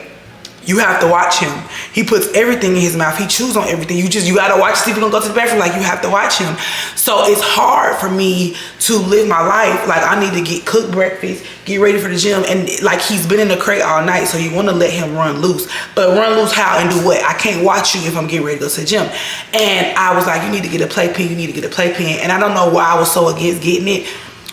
you have to watch him. He puts everything in his mouth. He chews on everything. You gotta watch, see if he's gonna go to the bathroom. Like, you have to watch him. So it's hard for me to live my life. Like, I need to cook breakfast, get ready for the gym. And like, he's been in the crate all night, so you wanna let him run loose. But run loose how and do what? I can't watch you if I'm getting ready to go to the gym. And I was like, you need to get a playpen, you need to get a playpen. And I don't know why I was so against getting it.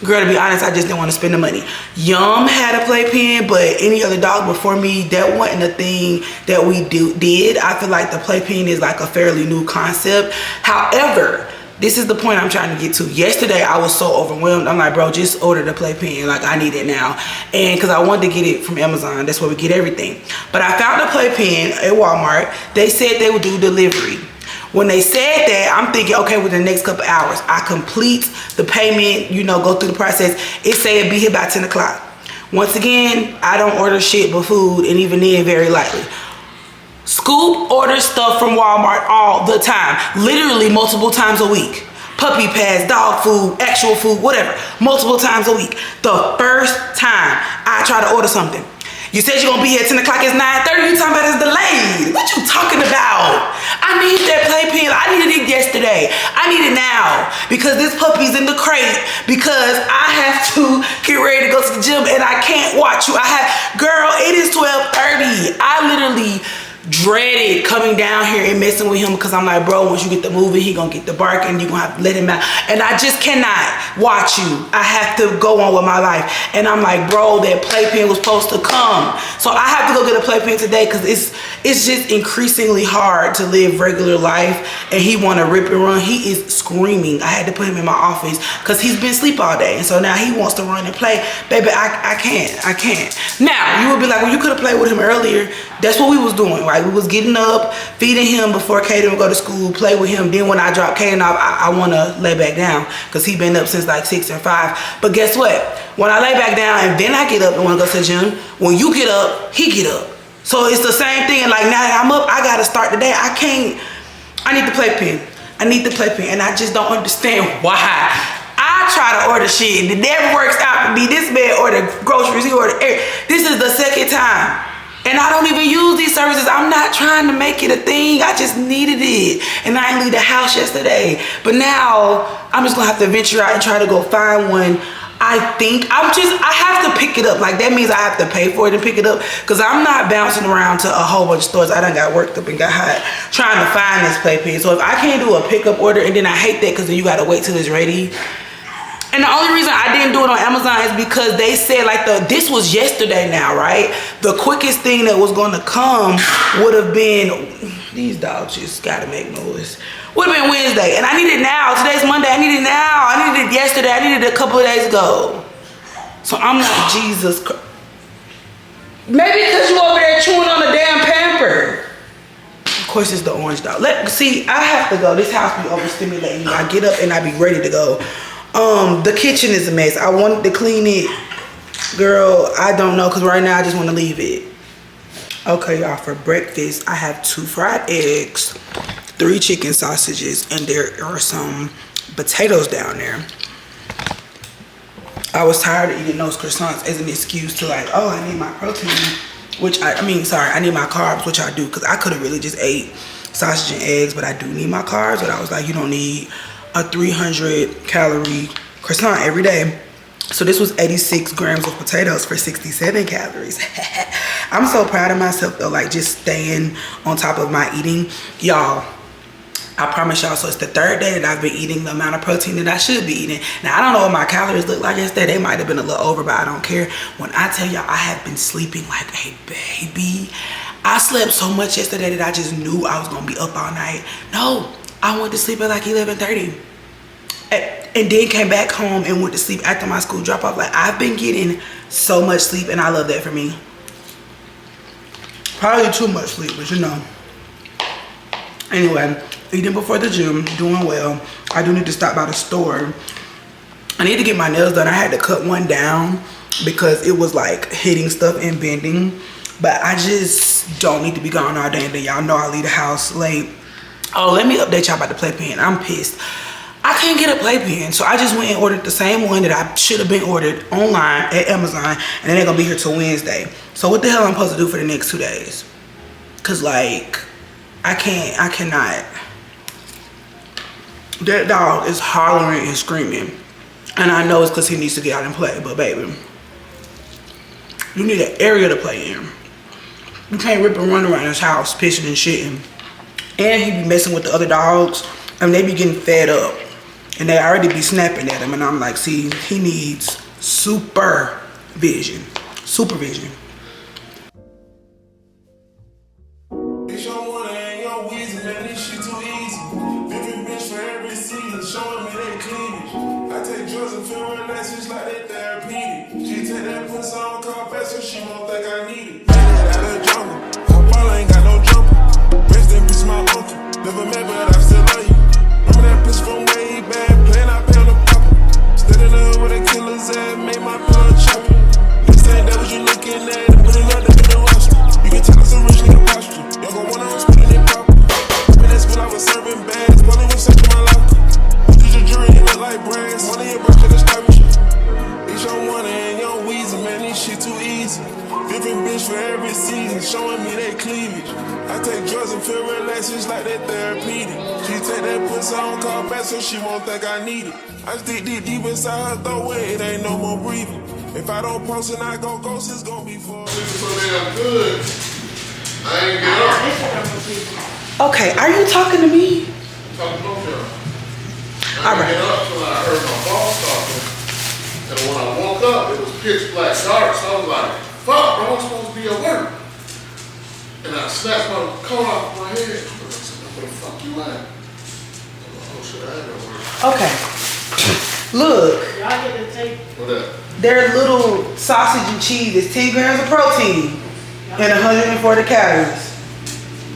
Girl, to be honest, I just didn't want to spend the money. Yum had a playpen, but any other dog before me, that wasn't a thing that we did. I feel like the playpen is like a fairly new concept. However, this is the point I'm trying to get to. Yesterday, I was so overwhelmed. I'm like, bro, just order the playpen. Like, I need it now. And because I wanted to get it from Amazon. That's where we get everything. But I found a playpen at Walmart. They said they would do delivery. When they said that, I'm thinking, okay, within the next couple hours, I complete the payment, you know, go through the process. It said it'd be here by 10 o'clock. Once again, I don't order shit but food, and even then, very lightly. Scoop orders stuff from Walmart all the time, literally multiple times a week. Puppy pads, dog food, actual food, whatever, multiple times a week. The first time I try to order something, you said you're gonna be here at 10 o'clock, it's 9:30, you talking about it's delayed. What you talking about? I need that playpen. I needed it yesterday. I need it now because this puppy's in the crate because I have to get ready to go to the gym and I can't watch you. Girl, it is 12:30. I literally dreaded coming down here and messing with him because I'm like, bro, once you get the moving, he gonna get the bark and you gonna have to let him out. And I just cannot watch you. I have to go on with my life. And I'm like, bro, that playpen was supposed to come. So I have to go get a playpen today because it's just increasingly hard to live regular life. And he wanna rip and run. He is screaming. I had to put him in my office because he's been asleep all day. And so now he wants to run and play. Baby, I can't. Now, you would be like, well, you could have played with him earlier. That's what we was doing, right? We was getting up, feeding him before Kaden would go to school, play with him. Then when I drop Kaden off, I want to lay back down because he been up since like 6 or 5. But guess what? When I lay back down and then I get up and want to go to the gym, when you get up, he get up. So it's the same thing. Like, now that I'm up, I got to start the day. I need the playpen. I need the playpen. And I just don't understand why. I try to order shit and it never works out for me. This man ordered groceries, he ordered air. This is the second time. And I don't even use these services. I'm not trying to make it a thing. I just needed it. And I didn't leave the house yesterday. But now I'm just gonna have to venture out and try to go find one. I have to pick it up. Like, that means I have to pay for it and pick it up because I'm not bouncing around to a whole bunch of stores. I done got worked up and got hot trying to find this playpen. So if I can't do a pickup order, and then I hate that because then you gotta wait till it's ready. And the only reason I didn't do it on Amazon is because they said, like, this was yesterday now, right? The quickest thing that was gonna come would have been, these dogs just gotta make noise. Would have been Wednesday, and I need it now. Today's Monday, I need it now. I needed it yesterday, I needed it a couple of days ago. So I'm like, Jesus Christ. Maybe because you over there chewing on the damn pamper. Of course, it's the orange dog. See, I have to go. This house be overstimulating me. I get up and I be ready to go. The kitchen is a mess. I wanted to clean it. Girl, I don't know, because right now I just want to leave it. Okay, y'all, for breakfast, I have 2 fried eggs, 3 chicken sausages, and there are some potatoes down there. I was tired of eating those croissants as an excuse to, like, oh, I need my protein. which I need my carbs, which I do, because I could have really just ate sausage and eggs, but I do need my carbs. But I was like, you don't need a 300 calorie croissant every day. So this was 86 grams of potatoes for 67 calories. I'm so proud of myself though, like just staying on top of my eating. Y'all, I promise y'all, so it's the third day that I've been eating the amount of protein that I should be eating. Now, I don't know what my calories look like yesterday. They might have been a little over, but I don't care. When I tell y'all I have been sleeping like a baby. I slept so much yesterday that I just knew I was going to be up all night. No, I went to sleep at like 11:30. And then came back home and went to sleep after my school drop off. Like, I've been getting so much sleep, and I love that for me. Probably too much sleep, but you know. Anyway, eating before the gym, doing well. I do need to stop by the store. I need to get my nails done. I had to cut one down because it was like hitting stuff and bending. But I just don't need to be gone all day. And then y'all know I leave the house late. Oh, let me update y'all about the playpen. I'm pissed. I can't get a playpen, so I just went and ordered the same one that I should have been ordered online at Amazon, and then they're gonna be here till Wednesday. So what the hell I'm supposed to do for the next 2 days? Cause like, I cannot. That dog is hollering and screaming, and I know it's cause he needs to get out and play, but baby, you need an area to play in. You can't rip and run around this house pissing and shitting. And he be messing with the other dogs, and they be getting fed up. And they already be snapping at him, and I'm like, see, he needs supervision. Supervision. It's your one and your wheezy, man, this shit too easy. Different bitch for every season, showing me they cleavage. I take drugs and feel relaxed, just like they therapeutic. She take that pussy on call back, so she won't think I need it. Out of jungle, her ball ain't got no jumper. Rest in peace, my uncle. Never met, but I still love you. Remember that bitch from way back, playing I pay on the pop. Stood in the hood with a killer's ass, made my pillow chopper. This ain't that what you looking at, put it up in the roster. You can tell it's a rich nigga posture. Y'all gon' wanna split it proper. In that school I was serving bags, probably was searching my locker. Did your jury, it look like brass, one of your brothers just type of shit. It's your one and your wheezy, man, this shit too easy. Different bitch for every season, showing me they cleavage. I take drugs and feel relaxed, just like that therapeutic. She take that pussy on call back, so she won't think I need it. I stick deep inside her throat, it ain't no more breathing. If I don't post and I go ghost, it's gon' be for It's so damn good. I ain't get up. Okay, are you talking to me? Talking to both of y'all. I All didn't right. get up till I heard my boss talking. And when I woke up, it was pitch black dark, so I was like, fuck, bro, I'm supposed to be at work. And I snatched my coat off my head. I said, where the fuck you at? Oh shit, I ain't at work. Okay. Look, Y'all get to take. What that? their little sausage and cheese is 10 grams of protein and 140 calories.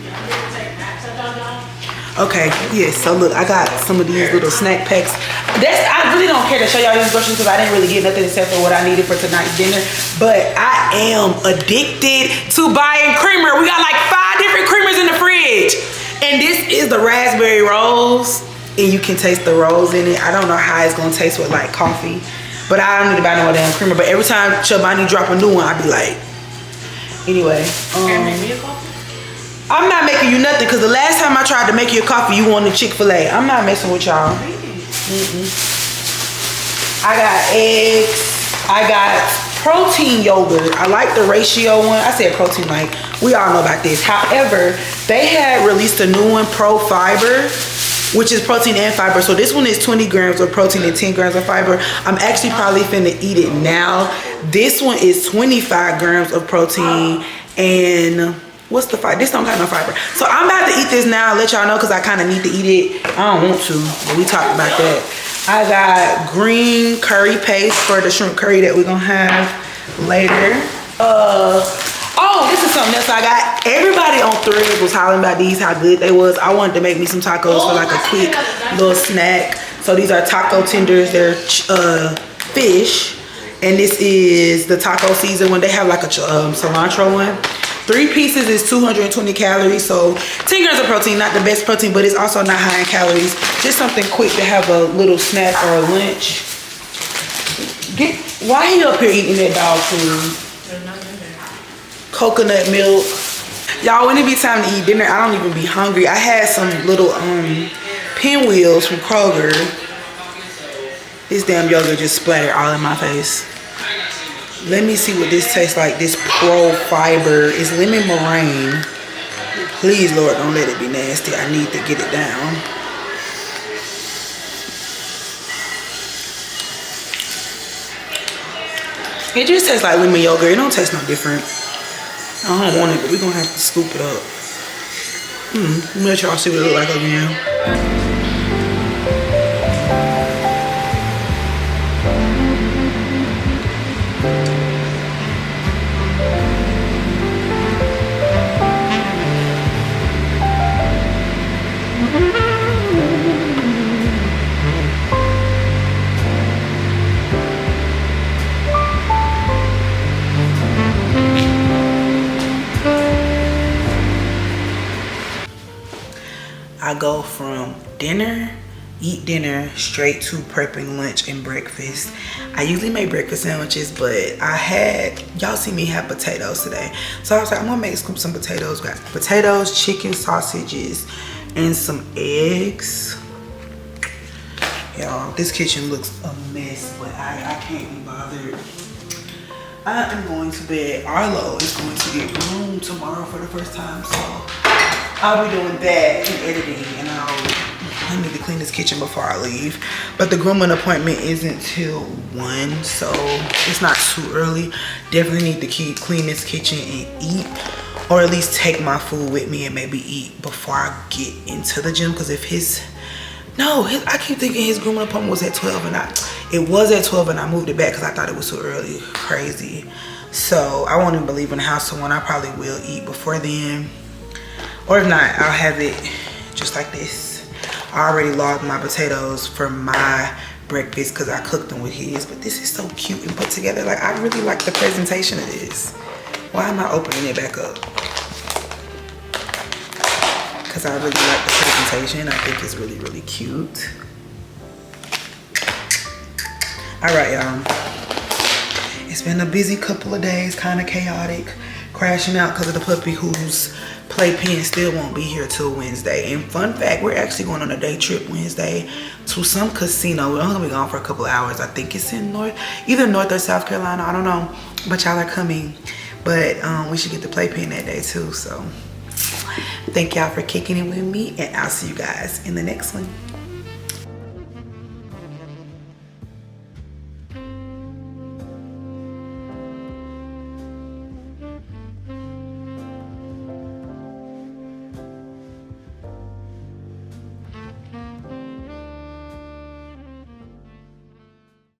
Y'all get to take naps at y'all. Okay, yes, so look, I got some of these little snack packs. I really don't care to show y'all these groceries because I didn't really get nothing except for what I needed for tonight's dinner. But I am addicted to buying creamer. We got like 5 different creamers in the fridge. And this is the raspberry rolls. And you can taste the rolls in it. I don't know how it's gonna taste with like coffee. But I don't need to buy no damn creamer. But every time Chobani drop a new one, I be like, anyway. Make me a coffee. I'm not making you nothing because the last time I tried to make you a coffee, you wanted Chick-fil-A. I'm not messing with y'all. I got eggs. I got protein yogurt. I like the ratio one. I said protein like. We all know about this. However, they had released a new one, Pro Fiber, which is protein and fiber. So this one is 20 grams of protein and 10 grams of fiber. I'm actually probably finna eat it now. This one is 25 grams of protein and what's the fiber? This don't got no fiber. So I'm about to eat this now, let y'all know because I kind of need to eat it. I don't want to, but we talked about that. I got green curry paste for the shrimp curry that we're gonna have later. Oh, this is something else I got. Everybody on Threads was hollering about these, how good they was. I wanted to make me some tacos for like a quick little snack. So these are taco tenders. They're fish. And this is the taco season when they have like a cilantro one. 3 pieces is 220 calories, so 10 grams of protein, not the best protein, but it's also not high in calories. Just something quick to have a little snack or a lunch. Why he up here eating that dog food? coconut milk. Y'all, when it be time to eat dinner, I don't even be hungry. I had some little pinwheels from Kroger. This damn yogurt just splattered all in my face. Let me see what this tastes like. This Pro Fiber is lemon meringue. Please, Lord, don't let it be nasty. I need to get it down. It just tastes like lemon yogurt. It don't taste no different. I don't want it, but we're gonna have to scoop it up. Let me let y'all see what it look like again. I go from eat dinner, straight to prepping lunch and breakfast. I usually make breakfast sandwiches, but y'all see me have potatoes today. So I was like, I'm gonna scoop some potatoes. Got potatoes, chicken, sausages, and some eggs. Y'all, this kitchen looks a mess, but I can't be bothered. I am going to bed. Arlo is going to get room tomorrow for the first time, so I'll be doing that and editing, and I need to clean this kitchen before I leave. But the grooming appointment isn't till 1, so it's not too early. Definitely need to clean this kitchen and eat, or at least take my food with me and maybe eat before I get into the gym. Because I keep thinking his grooming appointment was at 12, and it was at 12, and I moved it back because I thought it was too early. Crazy. So I won't even leave in the house till 1. I probably will eat before then. Or if not, I'll have it just like this. I already logged my potatoes for my breakfast because I cooked them with his. But this is so cute and put together. Like, I really like the presentation of this. Why am I opening it back up? Because I really like the presentation. I think it's really, really cute. All right, y'all. It's been a busy couple of days, kind of chaotic. Crashing out because of the puppy whose playpen still won't be here till Wednesday. And fun fact, we're actually going on a day trip Wednesday to some casino. We're only gonna be gone for a couple of hours. I think it's in either North or South Carolina. I don't know, but y'all are coming. But we should get the playpen that day too. So thank y'all for kicking it with me, and I'll see you guys in the next one.